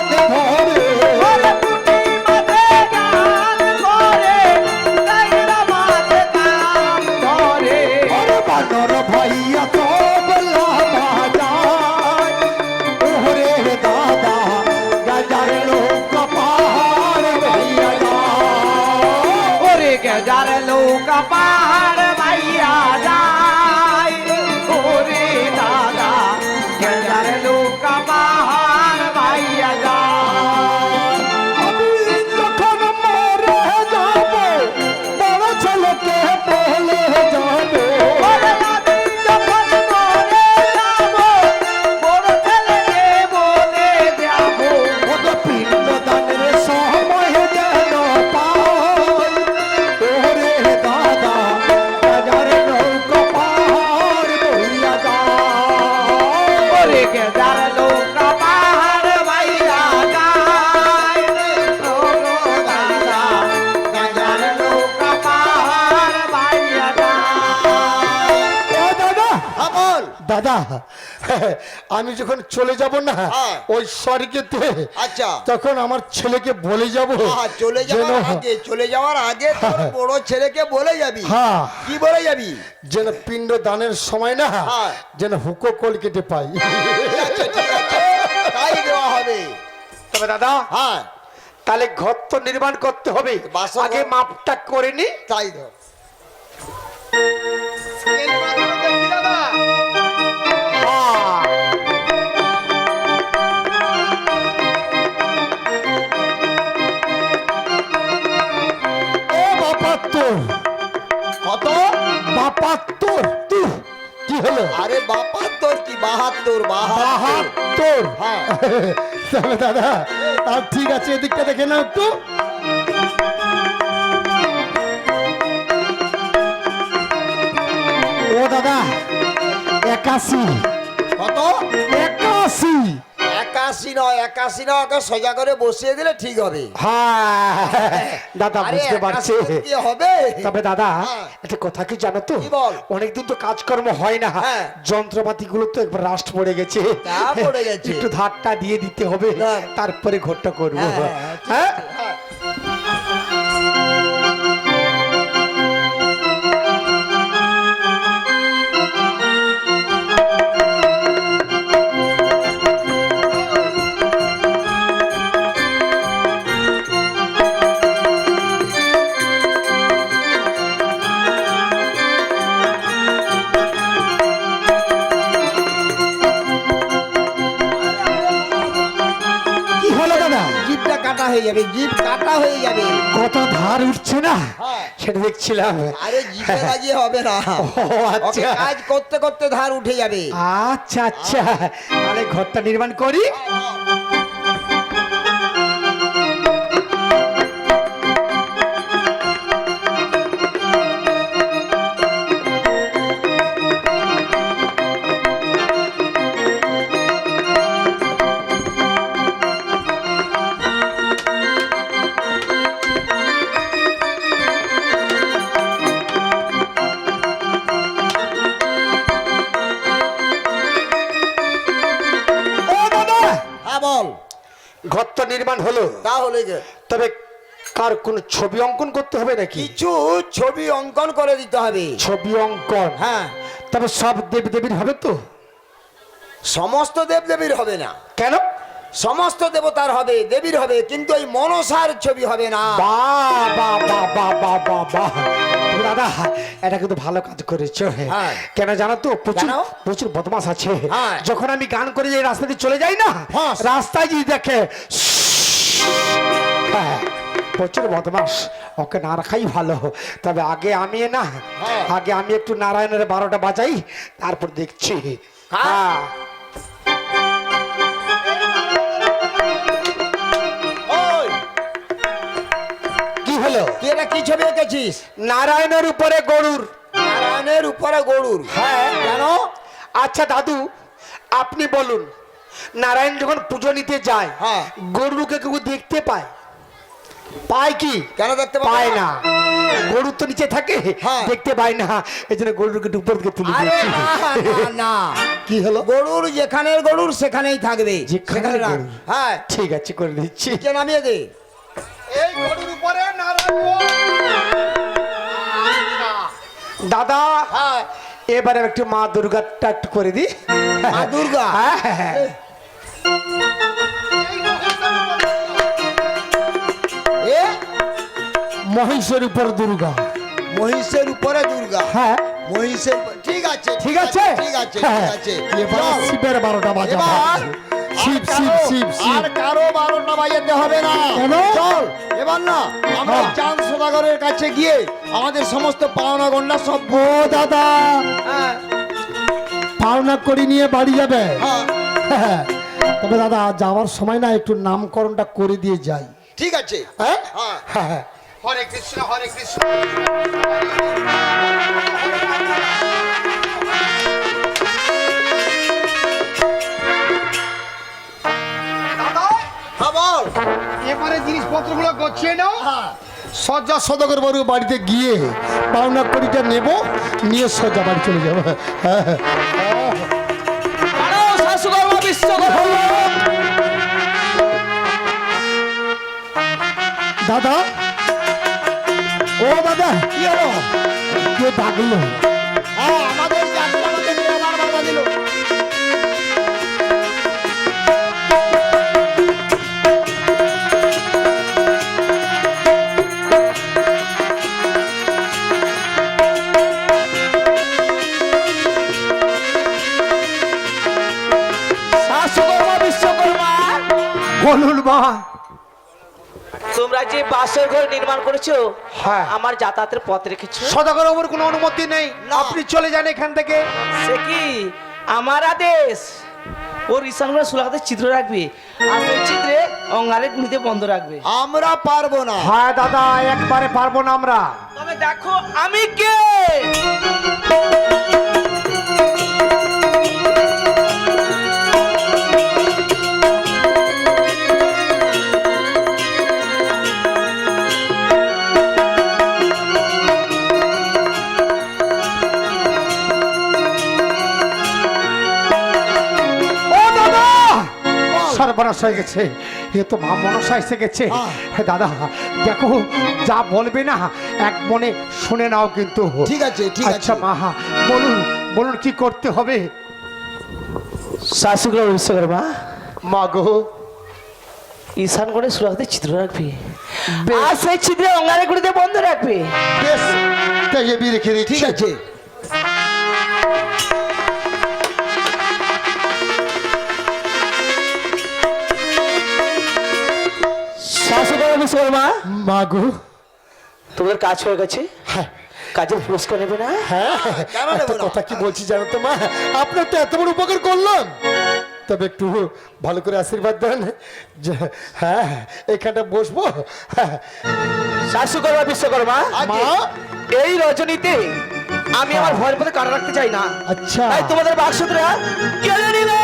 Speaker 2: ধরে
Speaker 5: ভাইয়া তো বলা বাজার ওরে দাদা গাজার লোক পাহাড় ভাইয়া
Speaker 2: ওরে গেঁজার নৌকা পাহাড় বাইয়া যায় ওরে দাদা গেঁজার নৌকা পাহাড় বাইয়া যায়
Speaker 5: আমি যখন মরে যাব বড় ছেলেকে বলে যাব
Speaker 2: ওরে আমি যখন মরে যাব
Speaker 6: দাদা আমি যখন চলে যাব না
Speaker 2: হ্যাঁ।
Speaker 6: ওই স্বর্গেতে,
Speaker 2: আচ্ছা।
Speaker 6: তখন আমার ছেলেকে বলে যাব
Speaker 2: চলে যাওয়ার আগে তোর বড় ছেলেকে বলে যাবি।
Speaker 6: হ্যাঁ।
Speaker 2: কি বলে যাবি?
Speaker 6: যেন পিণ্ড দানের সময় না
Speaker 2: হ্যাঁ।
Speaker 6: যেন হুকো কল কেটে পাই।
Speaker 2: ঠিক আছে, ঠিক আছে, তাই দেওয়া হবে।
Speaker 5: তবে দাদা
Speaker 2: হ্যাঁ,
Speaker 5: তাহলে ঘর তো নির্মাণ করতে হবে,
Speaker 2: বাসা
Speaker 5: আগে
Speaker 2: ঘর-
Speaker 5: মাপটা করে নি।
Speaker 2: তাই ধর।
Speaker 6: ও বাপাত্তর,
Speaker 2: কত?
Speaker 6: বাপাত্তর কি হলো?
Speaker 2: আরে বাপাত্তর কি 72?
Speaker 6: 72।
Speaker 2: হ্যাঁ।
Speaker 6: তবে দাদা আর ঠিক আছে, এদিকটা দেখে নাও একটু। ও দাদা 81।
Speaker 2: কত?
Speaker 6: 81।
Speaker 2: 81 নয়, 81 নয়, ওকে সোজা করে বসিয়ে দিলে ঠিক হবে।
Speaker 5: হ্যাঁ দাদা
Speaker 2: আরে
Speaker 5: বুঝতে পারছি।
Speaker 2: 81 কি হবে?
Speaker 5: তবে দাদা
Speaker 2: হ্যাঁ।
Speaker 5: একটা কথা কি জানো তো,
Speaker 2: কি বল?
Speaker 5: অনেকদিন তো কাজকর্ম হয় না,
Speaker 2: হ্যাঁ।
Speaker 5: যন্ত্রপাতি গুলো তো একবার রাস্ট পড়ে গেছে,
Speaker 2: তা পড়ে গেছে।
Speaker 5: একটু ধারটা দিয়ে দিতে হবে,
Speaker 2: ধার।
Speaker 5: তারপরে ঘরটা করবো।
Speaker 2: হ্যাঁ, হ্যাঁ, ঠিক
Speaker 5: হ্যাঁ
Speaker 2: আছে, হ্যাঁ।
Speaker 5: কি হলো দাদা?
Speaker 2: জিভটা কাটা হয়ে যাবে, জিভ কাটা হয়ে যাবে।
Speaker 5: কত ধার উঠছে না,
Speaker 2: হ্যাঁ।
Speaker 5: সেটা দেখছিলাম।
Speaker 2: আরে জিভে লাগিয়ে হবে না,
Speaker 5: ও
Speaker 2: ওকে
Speaker 5: আচ্ছা
Speaker 2: কাজ করতে করতে ধার উঠে যাবে।
Speaker 5: আচ্ছা আচ্ছা, তাহলে ঘরটা নির্মাণ করি। ও দাদা,
Speaker 2: হ্যাঁ বল।
Speaker 5: ঘর তো নির্মাণ হলো,
Speaker 2: তাহলে যে
Speaker 5: তবে কার কোন ছবি অঙ্কন করতে হবে নাকি?
Speaker 2: কিছু ছবি অঙ্কন করে দিতে হবে।
Speaker 5: ছবি অঙ্কন,
Speaker 2: হ্যাঁ,
Speaker 5: তবে সব দেব দেবীর হবে তো?
Speaker 2: সমস্ত দেবদেবীর হবে না,
Speaker 5: কেন?
Speaker 2: সমস্ত দেবতার হবে, দেবীর হবে, কিন্তু এই মনসার ছবি হবে না।
Speaker 5: বাহ বাহ বাহ বাহ বাহ বাহ বাহ, তুমি দাদা এটা কিন্তু ভালো কাজ করেছো।
Speaker 2: হ্যাঁ।
Speaker 5: কেন জানো তো, প্রচুর
Speaker 2: কেন?
Speaker 5: প্রচুর বদমাশ আছে।
Speaker 2: হ্যাঁ।
Speaker 5: যখন আমি গান করে যে রাস্তা দিয়ে চলে যাই না,
Speaker 2: হ্যাঁ।
Speaker 5: রাস্তায় যদি দেখে হ্যাঁ, প্রচুর বদমাস, ওকে না রাখাই ভালো। তবে আগে আমি না,
Speaker 2: হ্যাঁ।
Speaker 5: আগে আমি একটু নারায়ণের 12টা বাজাই, তারপর দেখছি। হ্যাঁ
Speaker 2: ওই,
Speaker 5: কি হলো?
Speaker 2: তুই এটা কি ছবি এঁকেছিস?
Speaker 5: নারায়ণের উপরে গরুর।
Speaker 2: নারায়ণের উপরে গরুর?
Speaker 5: হ্যাঁ।
Speaker 2: কেন?
Speaker 5: আচ্ছা দাদু, আপনি বলুন, নারায়ণ যখন পুজো নিতে যায়,
Speaker 2: হ্যাঁ।
Speaker 5: গরুকে কেউ দেখতে পায়? পায় কি?
Speaker 2: কেন দেখতে পাবে
Speaker 5: পায় না, গরু তো নিচে থাকে,
Speaker 2: হ্যাঁ।
Speaker 5: দেখতে পায় না, এই জন্য গরুকে উপর দিকে তুলে
Speaker 2: আরে
Speaker 5: দিয়েছি।
Speaker 2: না, না, না।
Speaker 5: কি হলো?
Speaker 2: গরুর যেখানের গরুর সেখানেই থাকবে,
Speaker 5: যেখানে
Speaker 2: সেখানে রাখ।
Speaker 5: গরুর।
Speaker 2: হ্যাঁ,
Speaker 5: ঠিক আছে, করে দিচ্ছি।
Speaker 2: নিচে নামিয়ে দে।
Speaker 6: এই গরুর উপরে
Speaker 5: দাদা
Speaker 2: হ্যাঁ,
Speaker 5: এবারে একটু মা দুর্গাটা একটু করে দি।
Speaker 2: মা দুর্গা?
Speaker 5: হ্যাঁ, হ্যাঁ, হ্যাঁ।
Speaker 2: এ
Speaker 6: মহিষের উপর দুর্গা।
Speaker 2: মহিষের উপরে দুর্গা?
Speaker 5: হ্যাঁ
Speaker 2: মহিষের ঠিক আছে,
Speaker 5: ঠিক আছে?
Speaker 2: ঠিক আছে,
Speaker 5: হ্যাঁ।
Speaker 2: ঠিক আছে।
Speaker 6: এবার
Speaker 2: চল।
Speaker 6: শিবের 12টা বাজা।
Speaker 2: এবার
Speaker 6: শিব
Speaker 2: আর
Speaker 6: শিব
Speaker 2: কারো-
Speaker 6: শিব শিব।
Speaker 2: আর কারো 12টা বাজাতে হবে না।
Speaker 6: কেন?
Speaker 2: চল এবার না আমরা
Speaker 6: হ্যাঁ।
Speaker 2: চাঁদ সদাগরের কাছে গিয়ে আমাদের সমস্ত পাওনা গন্ডা সব
Speaker 6: ও দাদা,
Speaker 2: হ্যাঁ,
Speaker 6: পাওনা করে নিয়ে বাড়ি যাবে?
Speaker 2: হ্যাঁ,
Speaker 6: হ্যাঁ। তবে দাদা যাওয়ার সময় না একটু নামকরণটা করে দিয়ে যাই।
Speaker 2: ঠিক আছে।
Speaker 6: হ্যাঁ
Speaker 2: হ্যাঁ,
Speaker 6: হ্যাঁ।
Speaker 2: হরে কৃষ্ণ হরে কৃষ্ণ। হ্যাঁ, বল।
Speaker 6: এবারে জিনিসপত্রগুলো গোছিয়ে নাও। সজ্জা সদগর বাড়ি বাড়িতে গিয়ে পাওনা কড়িটা নেব, নিয়ে সজ্জা বাড়ি চলে যাবো। হ্যাঁ, হ্যাঁ। দাদা, ও দাদা, কি হলো? কে ডাকলো?
Speaker 2: হ্যাঁ আমাদের যাত্রাতে আমার বাধা দিল।
Speaker 1: শাশ্বকর্মা বিশ্বকর্মা,
Speaker 2: বলুন মা।
Speaker 1: তোমরা যে বাসর ঘর নির্মাণ করেছো,
Speaker 2: হ্যাঁ।
Speaker 1: আমার যাতায়াতের পথ রেখেছো।
Speaker 2: সদাগর বাবুর কোনো অনুমতি নেই, আপনি চলে যান এখান থেকে।
Speaker 1: সে কি আমার আদেশ? ওর ঈশানগড়ে সুলাহাতে চিত্র রাখবে, আর ওই চিত্রে অঙ্গারে গুলিতে বন্ধ রাখবে।
Speaker 2: আমরা পারবো না। হ্যাঁ দাদা, একবারে পারবো না আমরা।
Speaker 1: তবে দেখো আমি কে।
Speaker 2: সর্বনাশ হয়ে গেছে, এ তো মা মনসা এসে গেছে। হ্যাঁ দাদা, দেখো যা বলবে না এক মনে শুনে নাও কিন্তু।
Speaker 6: ঠিক আছে, ঠিক আছে।
Speaker 2: আচ্ছা মা, বলুন বলুন কি করতে হবে?
Speaker 1: শাশ্বকর্মা বিশ্বকর্মা,
Speaker 2: মা গো,
Speaker 1: ঈশানগড়ে সুলাহাতে চিত্র রাখবে, আর সেই চিত্রে অঙ্গারে গুলিতে বন্ধ রাখবে।
Speaker 2: বেশ তেজে বি রেখে দিচ্ছি।
Speaker 6: ঠিক আছে।
Speaker 1: শাশ্বকর্মা বিশ্বকর্মা,
Speaker 6: মা গো,
Speaker 1: তোমাদের কাজ হয়ে গেছে,
Speaker 6: হ্যাঁ
Speaker 1: কাজের পুরস্কার নেবে না?
Speaker 6: হ্যাঁ, একটা কথা কি বলছি জানো তো মা, আপনার তো এত বড় উপকার করলাম, তবে একটু ভালো করে আশীর্বাদ দেন যে হ্যাঁ এখানটা বসবো। হ্যাঁ,
Speaker 1: শাশ্বকর্মা বিশ্বকর্মা,
Speaker 6: মা,
Speaker 1: এই রজনীতে আমি আমার ভয়ের পথে কাটা রাখতে চাই না,
Speaker 6: আচ্ছা।
Speaker 1: তাই তোমাদের বাক্সটা কেড়ে নিলে।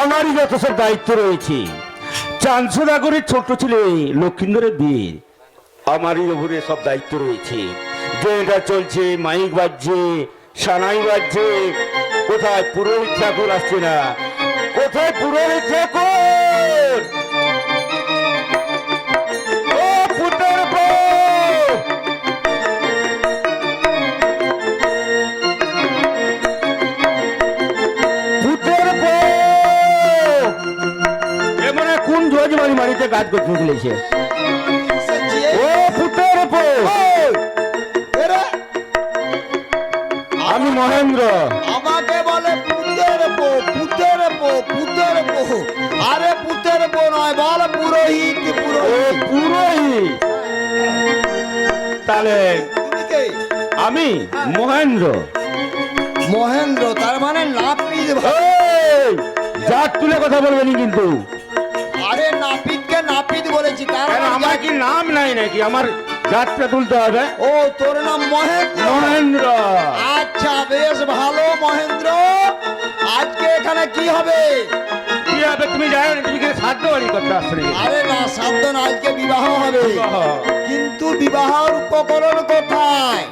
Speaker 5: আমারই যত সব দায়িত্ব রয়েছে। চাঁদসুদাগরের ছোট ছেলে লক্ষিন্দরের বিয়ে, আমারই ওপরে সব দায়িত্ব রয়েছে। যেটা চলছে, মাইক বাজছে, সানাই বাজছে, কোথায় পুরোহিত ঠাকুর আসছে না, কোথায় পুরোহিত ঠাকুর? ও পুত্রের বউ! পুত্রের বউ! এ মনে হয় কোন জজমানি মারিতে কাজ করতে চলেছে। ও পুত্রের বউ! আমি মহেন্দ্র।
Speaker 2: আমাকে বলে পুতের বউ, পুতের বউ, পুতের বউ। আরে পুতের বউ নয়, বল পুরোহিত,
Speaker 5: ও
Speaker 2: পুরোহিত।
Speaker 5: পুরোহিত। তাহলে
Speaker 2: তুমি কে?
Speaker 5: আমি মহেন্দ্র।
Speaker 2: মহেন্দ্র, তার মানে নাপিত।
Speaker 5: এই, জাত তুলে কথা বলবেনি কিন্তু।
Speaker 2: আরে নাপিতকে নাপিত বলেছি, তার
Speaker 5: কেন,
Speaker 2: মানে
Speaker 5: আমার কি নাম নাই নাকি? আমার জাতটা তুলতে হবে।
Speaker 2: ও তোর নাম মহেন্দ্র?
Speaker 5: মহেন্দ্র।
Speaker 2: আচ্ছা বেশ ভালো মহেন্দ্র, আজকে এখানে কি হবে?
Speaker 5: কি হবে তুমি জানো না? তুমি কি সাধ্য বাড়ি করতে আসছো নাকি?
Speaker 2: আরে না, সাধ্য না, আজকে বিবাহ হবে।
Speaker 5: বিবাহ।
Speaker 2: কিন্তু বিবাহের উপকরণ কোথায়?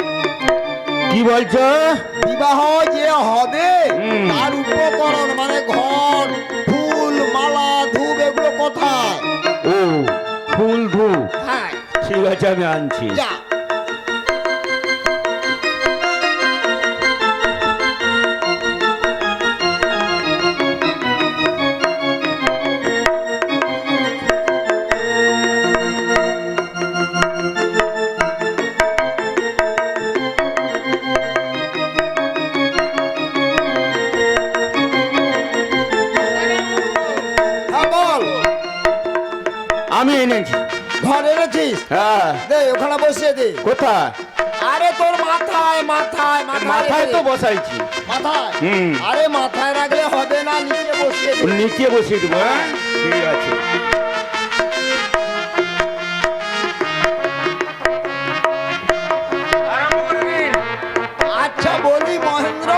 Speaker 5: কি বলছো?
Speaker 2: বিবাহ যে হবে তার উপকরণ মানে ঘর, ফুল, মালা, ধূপ এগুলো কোথায়?
Speaker 5: ও ফুল ধূপ,
Speaker 2: হ্যাঁ
Speaker 5: ঠিক আছে আমি আনছি।
Speaker 2: যা। হ্যাঁ বল,
Speaker 5: আমি এনেছি।
Speaker 2: ঘর এনেছিস?
Speaker 5: হ্যাঁ।
Speaker 2: দে ওখানে বসিয়ে দে।
Speaker 5: কোথায়?
Speaker 2: আরে তোর মাথায় মাথায়
Speaker 5: মাথায় তো বসাইছি।
Speaker 2: মাথায়।
Speaker 5: হুম।
Speaker 2: আরে মাথায় রাখলে হবে না, নিচে বসিয়ে দে।
Speaker 5: নিচে বসিয়ে দেবো। হ্যাঁ ঠিক আছে।
Speaker 2: আচ্ছা বলি মহেন্দ্র,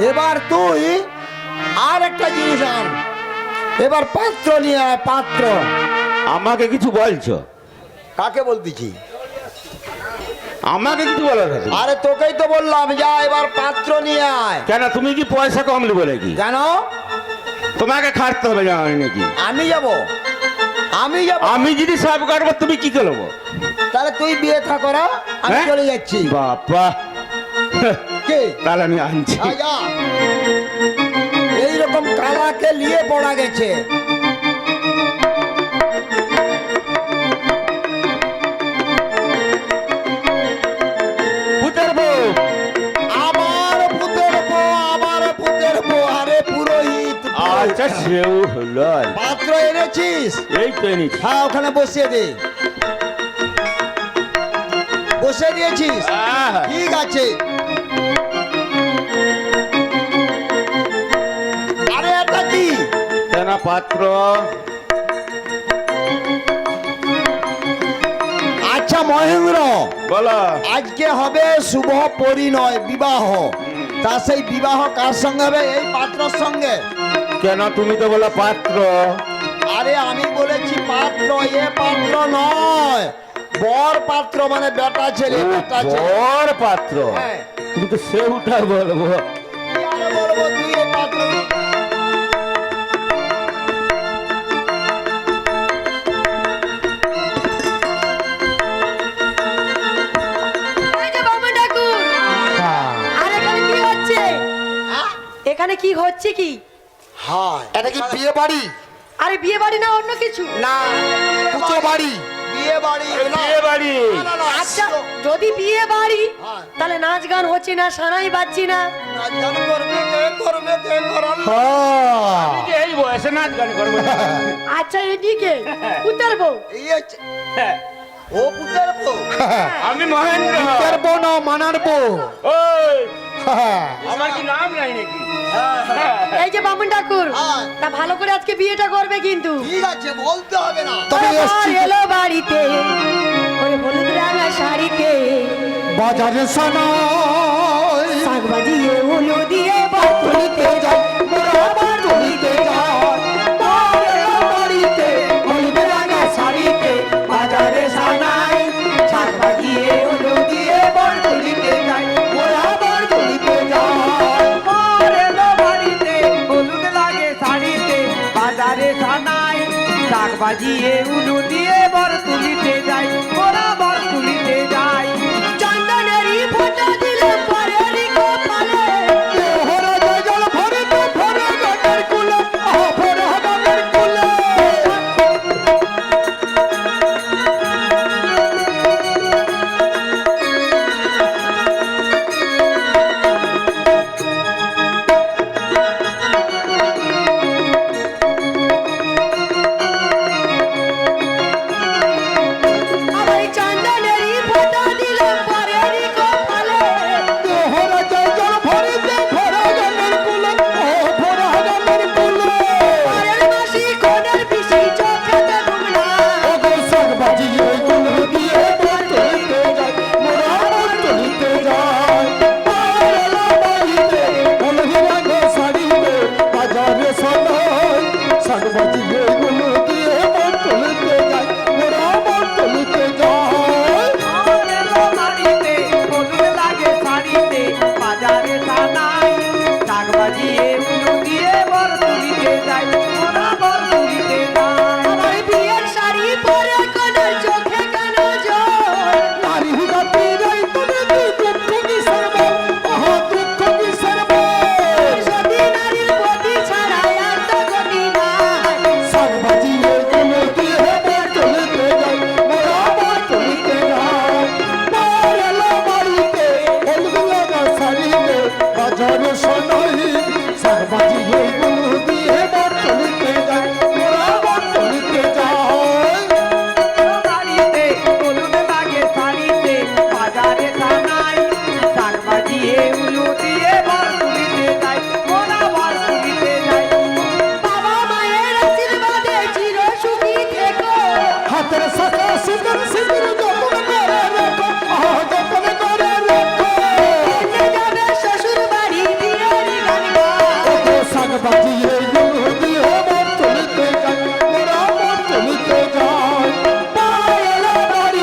Speaker 2: এবার তুই আর একটা জিনিস আন। এবার পাত্র নিয়ে আয়, পাত্র।
Speaker 5: আমাকে কিছু বলছো?
Speaker 2: কাকে বলতেছি?
Speaker 3: আমাকে কিছু বলার আছে?
Speaker 2: আরে তোকেই তো বললাম, যা এবার পাত্র নিয়ে আয়।
Speaker 3: কেন তুমি কি পয়সা কম নেবো নাকি?
Speaker 2: কেন?
Speaker 3: তোমাকে খাটতে হবে জানি নাকি?
Speaker 2: আমি যাব, আমি যাব।
Speaker 3: আমি যদি সব করবো তুমি কি করবো?
Speaker 2: তাহলে তুই বিয়ে থা করা, আমি
Speaker 3: হ্যাঁ?
Speaker 2: চলে যাচ্ছি।
Speaker 3: বাবা
Speaker 2: কে?
Speaker 3: তাহলে আমি আনছি।
Speaker 2: যা। এইরকম কালাকে নিয়ে পড়া গেছে।
Speaker 3: পুতের বউ,
Speaker 2: আমার পুতের বউ, আমার পুতের বউ। আরে পুরোহিত,
Speaker 3: আচ্ছা সেও হলো।
Speaker 2: পাত্র এনেছিস?
Speaker 3: এই তো এনেছি।
Speaker 2: হ্যাঁ, ওখানে বসিয়ে দে। বসে দিয়েছিস?
Speaker 3: হ্যাঁ, হ্যাঁ।
Speaker 2: ঠিক আছে। আরে এটা কি?
Speaker 3: কেনা পাত্র?
Speaker 2: আচ্ছা মহেন্দ্র,
Speaker 3: বলো।
Speaker 2: আজকে হবে শুভ পরিণয়, বিবাহ। তা সেই বিবাহ কার সঙ্গে হবে? এই পাত্রর সঙ্গে।
Speaker 3: কেন তুমি তো বলো পাত্র?
Speaker 2: আরে আমি বলেছি পাত্র, এ পাত্র নয়, বর পাত্র, মানে বেটা ছেলে, বেটা ছেলে।
Speaker 3: বর পাত্র?
Speaker 2: হ্যাঁ।
Speaker 3: তুমি তো সেউটা বলবো।
Speaker 2: কি আর বলবো, তুই এই পাত্র।
Speaker 7: এই যে বাবা ঠাকুর, আর এখানে কি হচ্ছে? এখানে কি হচ্ছে কি?
Speaker 2: হ্যাঁ,
Speaker 6: এটা কি বিয়ে বাড়ি?
Speaker 7: আরে বিয়ে বাড়ি না অন্য কিছু?
Speaker 2: না,
Speaker 6: পুজো বাড়ি।
Speaker 2: বিয়ে বাড়ি।
Speaker 3: বিয়ে বাড়ি।
Speaker 2: না, না,
Speaker 7: আচ্ছা যদি বিয়ে বাড়ি,
Speaker 2: হ্যাঁ।
Speaker 7: তাহলে নাচ গান হচ্ছে না, সানাই বাজছি না।
Speaker 2: নাচ গান করবে কে? করবে কে? করার লোক।
Speaker 3: এই বয়সে নাচ গান করবো না।
Speaker 7: আচ্ছা এদিকে পুতের বউ।
Speaker 2: এই হচ্ছে ও পুতের বউ।
Speaker 3: আমি মহেন্দ্র।
Speaker 6: পুতের বউ না, মানার বউ।
Speaker 3: ওই
Speaker 6: হ্যাঁ।
Speaker 3: আমার কি নাম নাই নাকি?
Speaker 7: এই যে বামুন ঠাকুর,
Speaker 2: হ্যাঁ।
Speaker 7: তা ভালো করে আজকে বিয়েটা করবে কিন্তু।
Speaker 2: ঠিক আছে, বলতে হবে না।
Speaker 6: তবে
Speaker 7: ওরে
Speaker 6: এসছি
Speaker 7: বর এলো বাড়িতে, ওই হলুদ রাঙা শাড়িতে,
Speaker 6: বাজারে সানাই,
Speaker 7: শাক বাজিয়ে উলু দিয়ে বাতুলিতে যায়, মোরা বাতুলিতে যায়। বর এলো বাড়িতে, হলুদ রাঙা শাড়িতে, বাজারে সানাই, শাক বাজিয়ে উলু দিয়ে বাতুলিতে যায়, মোরা বাতুলিতে যায়।
Speaker 2: বর এলো বাড়িতে, হলুদ লাগে শাড়িতে, বাজারে সানাই, শাক বাজিয়ে উলু দিয়ে বর তুলিতে যাই, ওরা বর তুলিতে যাই।
Speaker 7: চন্দনেরই ফোঁটা দিলে পরেরই কপালে,
Speaker 6: ভরা যায় জল ভরিতে, ভরা গানের কুলে, ভরা গানের কুলে।
Speaker 7: আমার চন্দনেরই ফোঁটা দিলে পরেরই কপালে,
Speaker 6: ভরা যায় জল ভরিতে, ভরা গানের কুলে, ভরা গানের কুলে।
Speaker 7: পরের মাসি কোনের পিসি চোখেতে ঘুম নাই।
Speaker 6: ও গো শাক বাজিয়ে গুলো দিয়ে বর তুলিতে যায়, মোরা বর তুলিতে যায়। বর এলো বাড়িতে, হলুদ রঙের শাড়িতে, বাজারে সানাই, শাক বাজিয়ে গুলো দিয়ে বর তুলিতে যায়, মোরা বর তুলিতে যায়।
Speaker 2: বর এলো বাড়িতে, হলুদ লাগে শাড়িতে, বাজারে সানাই, শাক বাজিয়ে উলু দিয়ে বর তুলিতে যাই, ওরা বর তুলিতে যাই।
Speaker 7: আমার বিয়ের শাড়ি পরে কোনের চোখে কেন জল?
Speaker 6: নারী জাতি রাই তুমি দুঃখ কিসের বল, দুঃখ কিসের বল।
Speaker 7: সতী নারীর গতি ছাড়া আর তো গতি নাই।
Speaker 6: শাক বাজিয়ে গুলো দিয়ে বর তুলিতে যাই, মোরা বর তুলিতে যাই। বর এলো বাড়িতে, হলুদ লাগা শাড়িতে, বাজারে সানাই, শাক বাজিয়ে গুলো দিয়ে বর তুলিতে যাই, মোরা বর তুলিতে যাই।
Speaker 2: বাড়িতে হলুদ লাগে শাড়িতে, বাজারে সানাই, শাক বাজিয়ে উলু দিয়ে বর তুলিতে যাই, ওরা বর তুলিতে যাই।
Speaker 7: বাবা মায়ের আশীর্বাদে চির সুখী থেকো।
Speaker 6: হাতের শাখা সিঁদুর সিঁদুর যতন করে রেখো, যতন করে রেখো।
Speaker 7: এসে যাবে শ্বশুর বাড়ি বিয়ের গান গায়।
Speaker 6: ওগো শাক বাজিয়ে গুলো দিয়ে বর তুলিতে যাই, মোরা বর তুলিতে যাই। বর এলো বাড়িতে,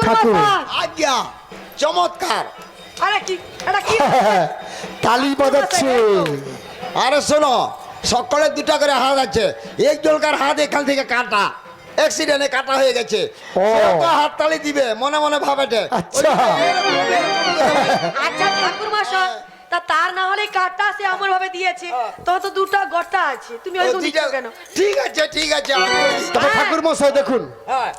Speaker 5: ঠাকুর।
Speaker 7: মশাই।
Speaker 6: আজ্ঞা চমৎকার।
Speaker 7: আরে কি এটা কি
Speaker 6: তালি বাজাচ্ছে। আরে শোনো, সকলের দুটা করে হাত আছে, একজনকার হাত এখান থেকে কাটা, অ্যাক্সিডেন্টে কাটা হয়ে গেছে।
Speaker 5: ও।
Speaker 6: সে তো হাততালি দিবে, মনে মনে ভাবেটে।
Speaker 5: আচ্ছা।
Speaker 7: আচ্ছা ঠাকুর মশাই, তা তার না হলে কাঠটা সে আমার ভাবে দিয়েছে, তো তো দুটো গর্তা আছে, তুমি হয়তো দিচ্ছ কেন?
Speaker 6: ঠিক আছে ঠিক আছে, আমি ওই দিচ্ছি।
Speaker 5: তবে ঠাকুর মশাই দেখুন,
Speaker 6: হ্যাঁ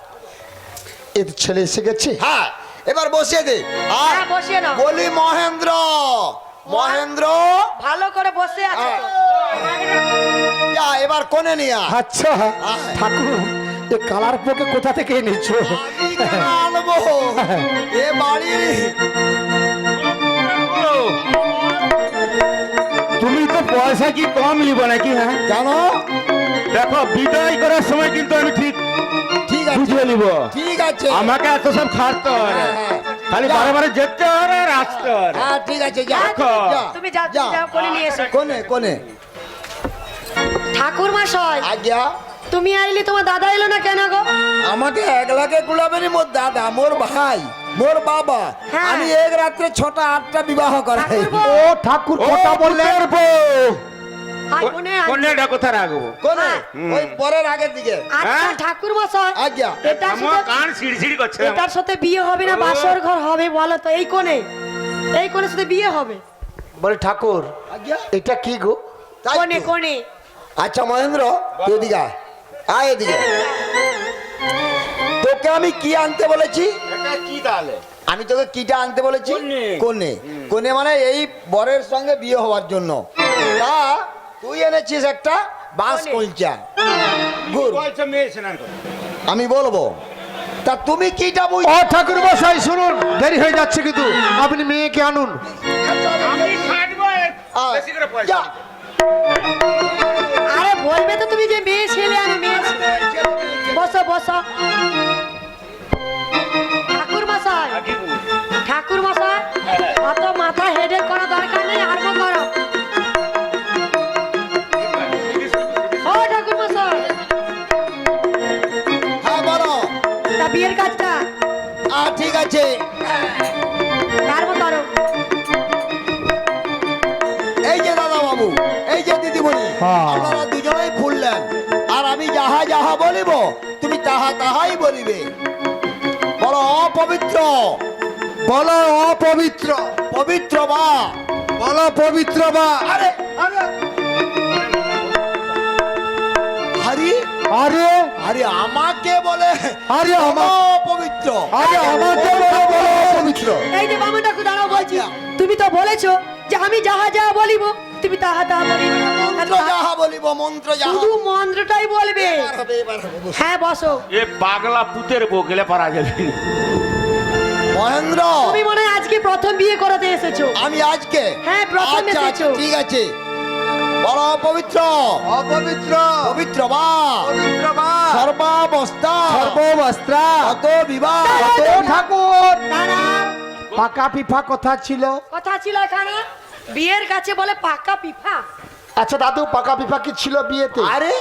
Speaker 5: এর ছেলে এসে গেছে।
Speaker 6: হ্যাঁ, এবার বসিয়ে দে। আর
Speaker 7: হ্যাঁ, বসিয়ে নাও।
Speaker 6: বলি মহেন্দ্র, মহেন্দ্র
Speaker 7: ভালো করে বসে আছে তো।
Speaker 6: যা এবার কোণে নিয়ে আয়।
Speaker 5: আচ্ছা ঠাকুর, এ কালার পোকে কোথা থেকে এনেছো?
Speaker 6: আমি কেন আনবো? এ বাড়ির
Speaker 1: তুমি তো পয়সা কি কম নিব নাকি? হ্যাঁ
Speaker 6: কেন?
Speaker 1: দেখো, বিদায় করার সময় কিন্তু আমি ঠিক
Speaker 6: ঠিক আছে
Speaker 1: বুঝিয়ে নিব।
Speaker 6: ঠিক আছে।
Speaker 1: আমাকে এত সব খাটতে হয় না।
Speaker 6: হ্যাঁ,
Speaker 1: খালি
Speaker 6: যা।
Speaker 1: বারে বারে যেতে হবে আর আসতে হবে।
Speaker 6: হ্যাঁ ঠিক আছে, যা
Speaker 1: দেখো।
Speaker 6: যা।
Speaker 7: তুমি যাও, তুমি যাও, কোণে নিয়ে এসো।
Speaker 6: কোণে কোণে।
Speaker 7: ঠাকুর মশাই,
Speaker 6: আজ্ঞা,
Speaker 7: তুমি আইলে তোমার দাদা এলো না কেন গো?
Speaker 6: আমাকে এক লাখে গুলাবেনি মোর দাদা, মোর ভাই, মোর বাবা।
Speaker 7: হ্যাঁ।
Speaker 6: আমি এক রাত্রে 6টা 8টা বিবাহ করাই।
Speaker 7: ঠাকুরপো।
Speaker 5: ও ঠাকুর কথা বললেন।
Speaker 7: আয় কোণে আয়।
Speaker 1: কোনটা কোথায় রাখবো?
Speaker 6: কোণে ওই পরের আগের দিকে।
Speaker 7: আচ্ছা
Speaker 1: হ্যাঁ?
Speaker 7: ঠাকুর মশাই,
Speaker 6: আজ্ঞা।
Speaker 7: এটার
Speaker 1: আমার
Speaker 7: সাথে
Speaker 1: কান সিড়সিড়ি করছে।
Speaker 7: এটার সাথে বিয়ে হবে না বাসর ঘর হবে বলো তো? এই কোণে, এই কোণের সাথে বিয়ে হবে।
Speaker 5: বলে ঠাকুর,
Speaker 6: আজ্ঞা,
Speaker 5: এটা কি গো?
Speaker 6: তাই
Speaker 7: কোণে
Speaker 6: তো।
Speaker 7: কোণে।
Speaker 6: আচ্ছা মহেন্দ্র, তুই এদিকে আয়। আয় এদিকে। তোকে আমি কি আনতে বলেছি?
Speaker 3: এটা কি তাহলে?
Speaker 6: আমি তোকে কিটা আনতে বলেছি?
Speaker 3: কোণে।
Speaker 6: কোণে। কোণে মানে এই বরের সঙ্গে বিয়ে হওয়ার জন্য। তা তুই এনেছিস একটা বাঁশ
Speaker 7: কোণে।
Speaker 6: কলচা। ঘুর,
Speaker 3: বলছে মেয়ে স্নান করে।
Speaker 6: আমি বলবো। তা তুমি কিটা বুঝ?
Speaker 5: ও ঠাকুর মশাই শুনুন, দেরি হয়ে যাচ্ছে কিন্তু আপনি মেয়েকে আনুন।
Speaker 3: আমি খাটবো, বেশি করে পয়সা
Speaker 6: যা।
Speaker 3: দিবো।
Speaker 7: আরে বলবে তো তুমি যে মেয়ে ছেলে আনো, মেয়ে ছেলে। বসো বসো। ঠাকুর মশাই,
Speaker 3: আর কি বলবো?
Speaker 7: ঠাকুর মশাই, অত মাথা হেডেক করা দরকার নেই, আরম্ভ করো। ও ঠাকুর মশাই,
Speaker 6: হ্যাঁ বলো।
Speaker 7: তা বিয়ের কাজটা
Speaker 6: ঠিক আছে।
Speaker 7: আরম্ভ করো।
Speaker 6: এই যে দাদা বাবু, এই যে দিদিমণি,
Speaker 5: হ্যাঁ।
Speaker 6: আপনারা দুজনেই ফুললেন। আর আমি যাহা যাহা বলিব তুমি তাহা তাহাই বলিবে। বলো অপবিত্র,
Speaker 5: বলো অপবিত্র,
Speaker 6: পবিত্র বা।
Speaker 5: বলো পবিত্র বা।
Speaker 6: আরে আরে আরে
Speaker 5: আরে
Speaker 6: আরে আমাকে বলে
Speaker 5: আরে আমার,
Speaker 6: অপবিত্র।
Speaker 5: আরে আমাকে বলো বলো অপবিত্র।
Speaker 7: এই যে বামন ঠাকুর দাঁড়াও বলছি, তুমি তো বলেছো যে আমি যাহা যাহা বলিব তুমি তাহা তাহা বলিবে।
Speaker 6: মন্ত্র যাহা বলিব, মন্ত্র যাহা।
Speaker 7: শুধু মন্ত্রটাই বলবে।
Speaker 6: এবার হবে, এবার হবে, বসো।
Speaker 7: হ্যাঁ বসো।
Speaker 3: এ পাগলা পুতের বউ গেলে পারা যাবে না।
Speaker 6: মহেন্দ্র,
Speaker 7: তুমি মনে হয় আজকে প্রথম বিয়ে করাতে এসেছো।
Speaker 6: আমি আজকে?
Speaker 7: হ্যাঁ, প্রথম
Speaker 6: আচ্ছা,
Speaker 7: এসেছো।
Speaker 6: ঠিক আছে। বলো পবিত্র,
Speaker 5: অপবিত্র,
Speaker 6: পবিত্র বা,
Speaker 5: পবিত্র বা,
Speaker 6: সর্বাবস্থা,
Speaker 5: সর্ববস্ত্রা।
Speaker 6: অত বিবাহ,
Speaker 5: ও ঠাকুর,
Speaker 7: দাঁড়া,
Speaker 5: পাকা পিফা কথা ছিল।
Speaker 7: কথা ছিল এখানে বিয়ের কাছে বলে পাকা পিফা।
Speaker 5: আচ্ছা দাদু, পাকা পিফা কি ছিল বিয়েতে?
Speaker 6: আরে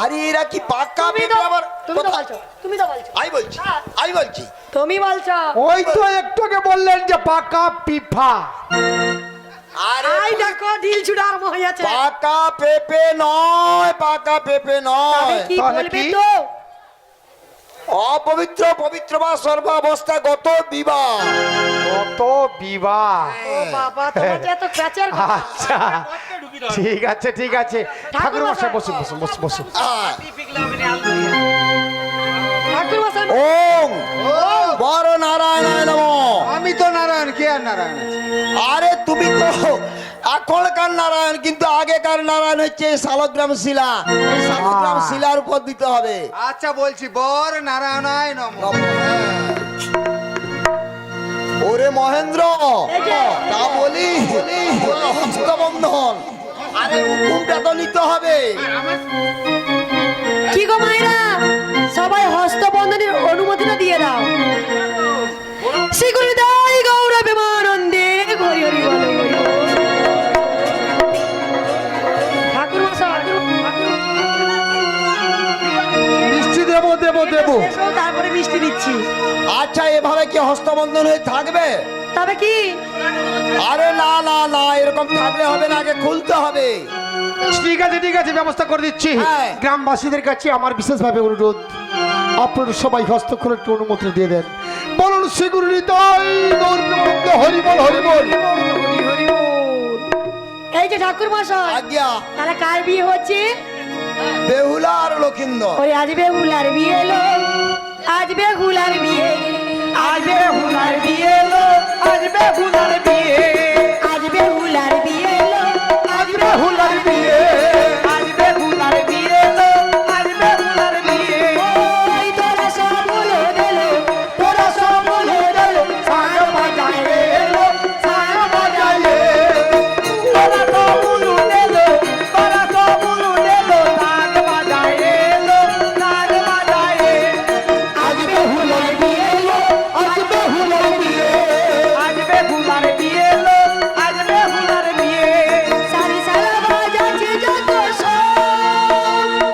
Speaker 6: আরে এরা কি পাক্কা
Speaker 7: তুমি তো
Speaker 6: পিঠে আবার
Speaker 7: তুমি তো
Speaker 6: কথা-
Speaker 7: বলছো, তুমি তো বলছো,
Speaker 6: আমি বলছি,
Speaker 7: হ্যাঁ।
Speaker 6: আমি বলছি।
Speaker 7: তুমি বলছো।
Speaker 5: ওই তো একটু আগে বললেন যে পাকা পিফা।
Speaker 6: আরে
Speaker 7: আই দেখো ঢিল ছুড়া আরম্ভ হয়ে যাচ্ছে।
Speaker 6: পাকা পেঁপে নয়, পাকা পেঁপে
Speaker 7: তবে
Speaker 6: নয়।
Speaker 7: কি
Speaker 5: তাহলে
Speaker 7: বলবে
Speaker 5: কি?
Speaker 7: তো?
Speaker 6: অপবিত্র, পবিত্র বা সর্বাবস্থাগত বিবাহ।
Speaker 5: কত বিবাহ।
Speaker 7: ও বাবা, তোমার যে এত ক্যাচার কথা।
Speaker 5: আচ্ছা ঠিক আছে ঠিক আছে, ঠাকুর মশাই বসুন বসুন বসুন বসুন।
Speaker 7: ঠাকুর মশাই,
Speaker 6: ওম বড় নারায়ণায় নমঃ।
Speaker 5: আমি তো নারায়ণ, কে আর নারায়ণ আছে?
Speaker 6: আরে তুমি তো এখনকার নারায়ণ, কিন্তু আগেকার নারায়ণ হচ্ছে এই শালগ্রাম শিলা। এই শালগ্রাম শিলার উপর দিতে হবে।
Speaker 5: আচ্ছা বলছি, বর নারায়ণায় নমঃ।
Speaker 6: ওরে মহেন্দ্র,
Speaker 7: এই যে,
Speaker 6: তা বলি হস্তবন্ধন। আরে হুকুমটা তো নিতে হবে।
Speaker 7: কি গো মায়েরা, সবাই হস্তবন্ধনের অনুমতিটা দিয়ে দাও। শ্রী গুরুদাই গৌরবে মানন্দে হরি হরি বল, হরি বল। ঠাকুর মশাই,
Speaker 5: মিষ্টি দেবো দেবো দেবো।
Speaker 7: শেষ হোক, তারপরে মিষ্টি দিচ্ছি।
Speaker 2: আচ্ছা এভাবে কি হস্তবন্ধন হয়ে থাকবে?
Speaker 7: তবে কি
Speaker 2: আরে না না না, এরকম থাকলে হবে না, আগে খুলতে হবে।
Speaker 5: ঠিক আছে, ব্যবস্থা করে দিচ্ছি।
Speaker 2: হ্যাঁ।
Speaker 5: গ্রামবাসীদের কাছে আমার বিশেষভাবে অনুরোধ, আপনারা সবাই হস্তক্ষর একটু অনুমতি দিয়ে দেন। বলুন শ্রীগুরু নিতাই গৌর প্রেমানন্দ, হরি বল হরি বল।
Speaker 7: এই যে ঠাকুর মশাই,
Speaker 2: আজ্ঞা।
Speaker 7: তাহলে কার বিয়ে হচ্ছে?
Speaker 2: বেহুলা আর লক্ষিন্দর।
Speaker 7: ওই আজ বেহুলার বিয়ে এলো, আজ বেহুলার বিয়ে,
Speaker 2: আজ বেহুলার বিয়ে এলো, আজ বেহুলার বিয়ে,
Speaker 7: আজ বেহুলার বিয়ে এলো,
Speaker 2: আজ বেহুলার বিয়ে, আজ বেহুলার বিয়ে এলো, আজ বেহুলার বিয়ে।
Speaker 7: ওই তোরা সব বলে দিলো, তোরা সব বলে দিলো,
Speaker 2: সাগ বাজায় এলো, সাগ বাজায় তোরা তো বুলু দিলো, তোরা তো বুলু দিলো, সাগ বাজায় এলো, সাগ বাজায়।
Speaker 7: আজ বেহুলার বিয়ে এলো, আজ বেহুলার বিয়ে,
Speaker 2: আজ বেহুলার বিয়ে এলো, আজ বেহুলার বিয়ে।
Speaker 7: সারি সারা বাজাচ্ছে যত সব।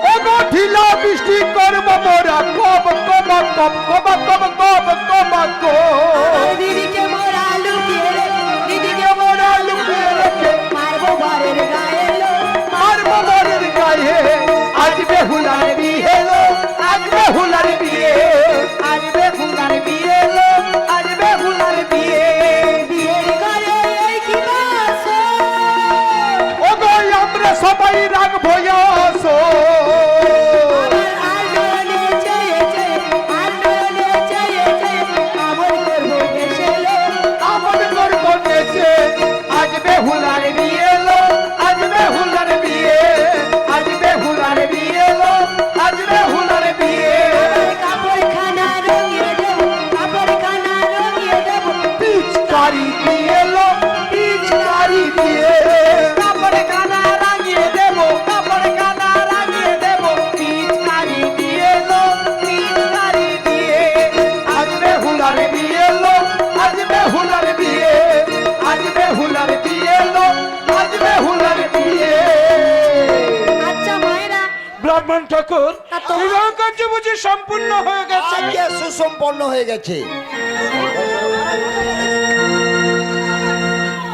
Speaker 5: ও গো ঢিলা বৃষ্টি করব মোরা, কব কব কব কব কব কব কব কব।
Speaker 7: আমার দিদিকে মোরা লুকিয়ে রেখে, দিদিকে মোরা লুকিয়ে রেখে, মারবো ঘরের গায়ে এলো,
Speaker 5: মারবো মোরের গায়ে,
Speaker 2: আজ বেহুলার বিয়ে এলো, আজ বেহুলার বিয়ে, আজ বেহুলার বিয়ে এলো, আজ বেহুলার বিয়ে।
Speaker 7: বিয়ের ঘরে এই কি বাসো।
Speaker 5: ও গো আমরা সবাই রাখবো আসো।
Speaker 7: আমার আন্দোলনে চেয়ে চেয়ে, আন্দোলনে চেয়ে চেয়ে, আমল করবো দেশে এলো,
Speaker 5: আমন করব নেচে,
Speaker 2: আজ বেহুলার বিয়ে এলো, আজ বেহুলার বিয়ে, আজ বেহুলার বিয়ে এলো, আজ বেহুলার বিয়ে।
Speaker 7: কাপড়খানা রঙিয়ে দেবো, কাপড়খানা রঙিয়ে দেবো,
Speaker 2: পিচকারি দিয়ে এলো, পিচকারি দিয়ে কাপড় কানা রাঙিয়ে দেবো, কাপড় কানা রাঙিয়ে দেবো, পিচকারি দিয়ে এলো, পিচকারি দিয়ে। আজ বেহুলার বিয়ে এলো, আজ বেহুলার বিয়ে, আজ বেহুলার বিয়ে এলো, আজ বেহুলার বিয়ে।
Speaker 7: আচ্ছা মায়েরা,
Speaker 3: ব্রাহ্মণ ঠাকুর,
Speaker 7: আর তোমার-
Speaker 3: বিবাহ কার্য বুঝি সম্পূর্ণ হয়ে গেছে?
Speaker 2: আজকে সুসম্পন্ন হয়ে গেছে।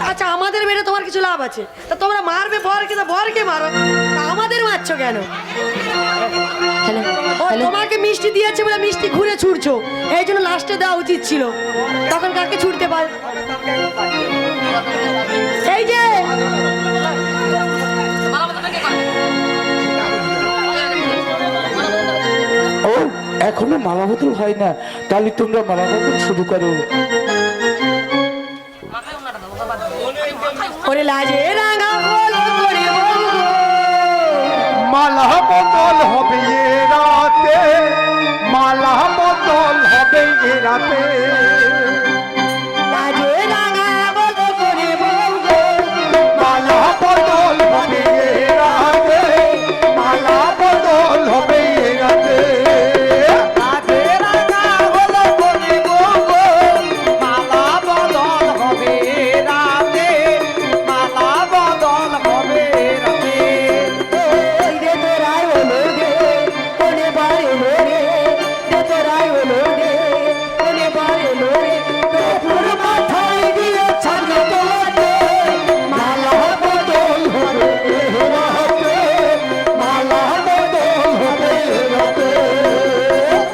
Speaker 7: আচ্ছা আমাদের মেরে তোমার কিছু লাভ আছে? তা তোমরা মারবে বরকে, তা বরকে মারো, তা আমাদের মারছো কেন? ও তোমাকে মিষ্টি দিয়েছে বলে মিষ্টি ঘুরে ছুটছো, এই জন্য লাস্টে দেওয়া উচিত ছিল, তখন কাকে ছুটতে পার। এই যে
Speaker 5: ও এখনো মালা বদল হয় না, তাহলে তোমরা মালা বদল শুরু করো।
Speaker 7: ওরে লাজে রাঙা হলো করে বউ গো।
Speaker 5: মালা বদল হবে এ রাতে, মালা বদল হবে এ রাতে।
Speaker 7: লাজে রাঙা হলো করে বউ গো।
Speaker 5: মালা বদল হবে এ রাতে, মালা বদল হবে এ রাতে।
Speaker 2: রাধে রাধা হলো করে গো গো, মালা বদল হবে রাতে, মালা বদল হবে রাতে।
Speaker 7: ওই রে তোরাই হলো রে, কোনে বার এলো রে, রে তোরাই হলো রে, কোনে বার এলো রে, তোর মাথায় দিয়ে ছাড়লো তোমাকে, মালা বদল হবে এ রাতে, মালা বদল হবে এ রাতে।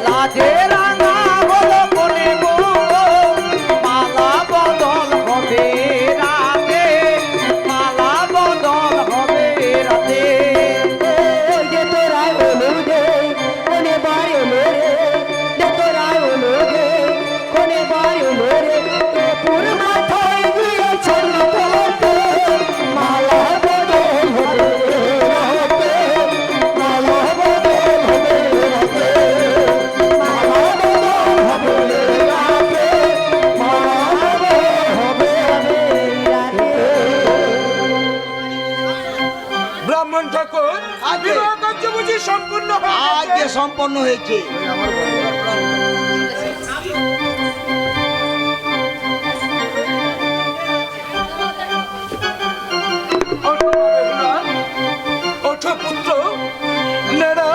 Speaker 2: রাধে রাধা হলো করে গো গো, মালা বদল হবে রাতে, মালা বদল হবে রাতে।
Speaker 7: ওই যে তোরাই হলো রে, কোনে বার এলো রে, রে তোরাই হলো রে, কোনে বার এলো রে, তোর মাথায় দিয়ে ছাড়লো তোমাকে, মালা বদল হবে রাতে, মালা বদল হবে রাতে, মালা বদল হবে রাতে, মালা বদল হবে রাতে।
Speaker 3: ব্রাহ্মণ ঠাকুর,
Speaker 2: আগে।
Speaker 3: বিবাহ কার্য বুঝি সম্পূর্ণ হয়ে
Speaker 2: আজকে
Speaker 3: গেছে?
Speaker 2: সম্পন্ন হয়েছে।
Speaker 3: ওঠো পুত্র, নেড়া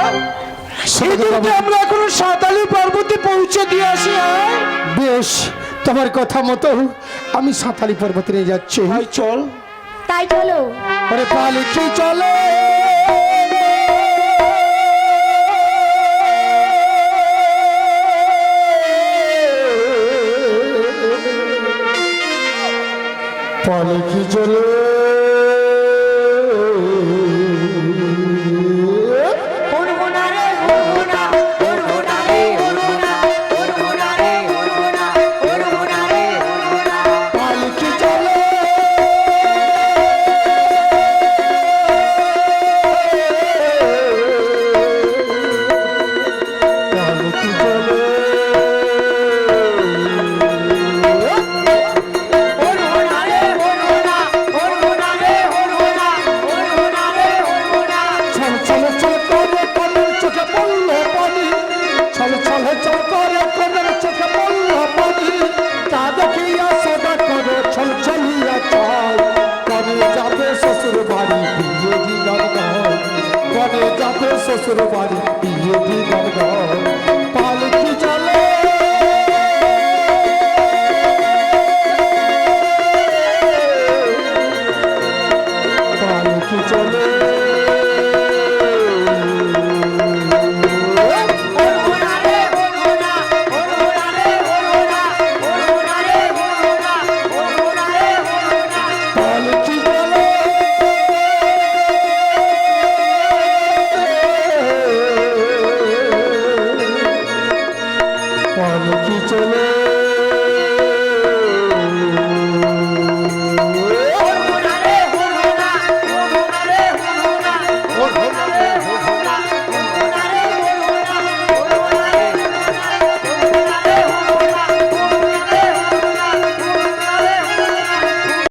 Speaker 5: সেদিনকে আমরা এখনো সাঁতালি পর্বতে পৌঁছে দিয়ে আসি। বেশ, তোমার কথা মতো আমি সাঁতালি পর্বতে নিয়ে যাচ্ছি। চল।
Speaker 7: তাই চলো।
Speaker 5: আরে পালকি চলে। পালকি চলে। পালকি চলে। পালকি চলে। ছল ছল ছল করে কনের চোখে পড়ল পানি। ছল ছল ছল করে কনের চোখে পড়ল পানি। তা দেখিয়া সদা করে ছল ছলিয়া চায়। কনে যাবে শ্বশুর বাড়ি বিয়ে দিলাম নয়। কনে যাবে শ্বশুর বাড়ি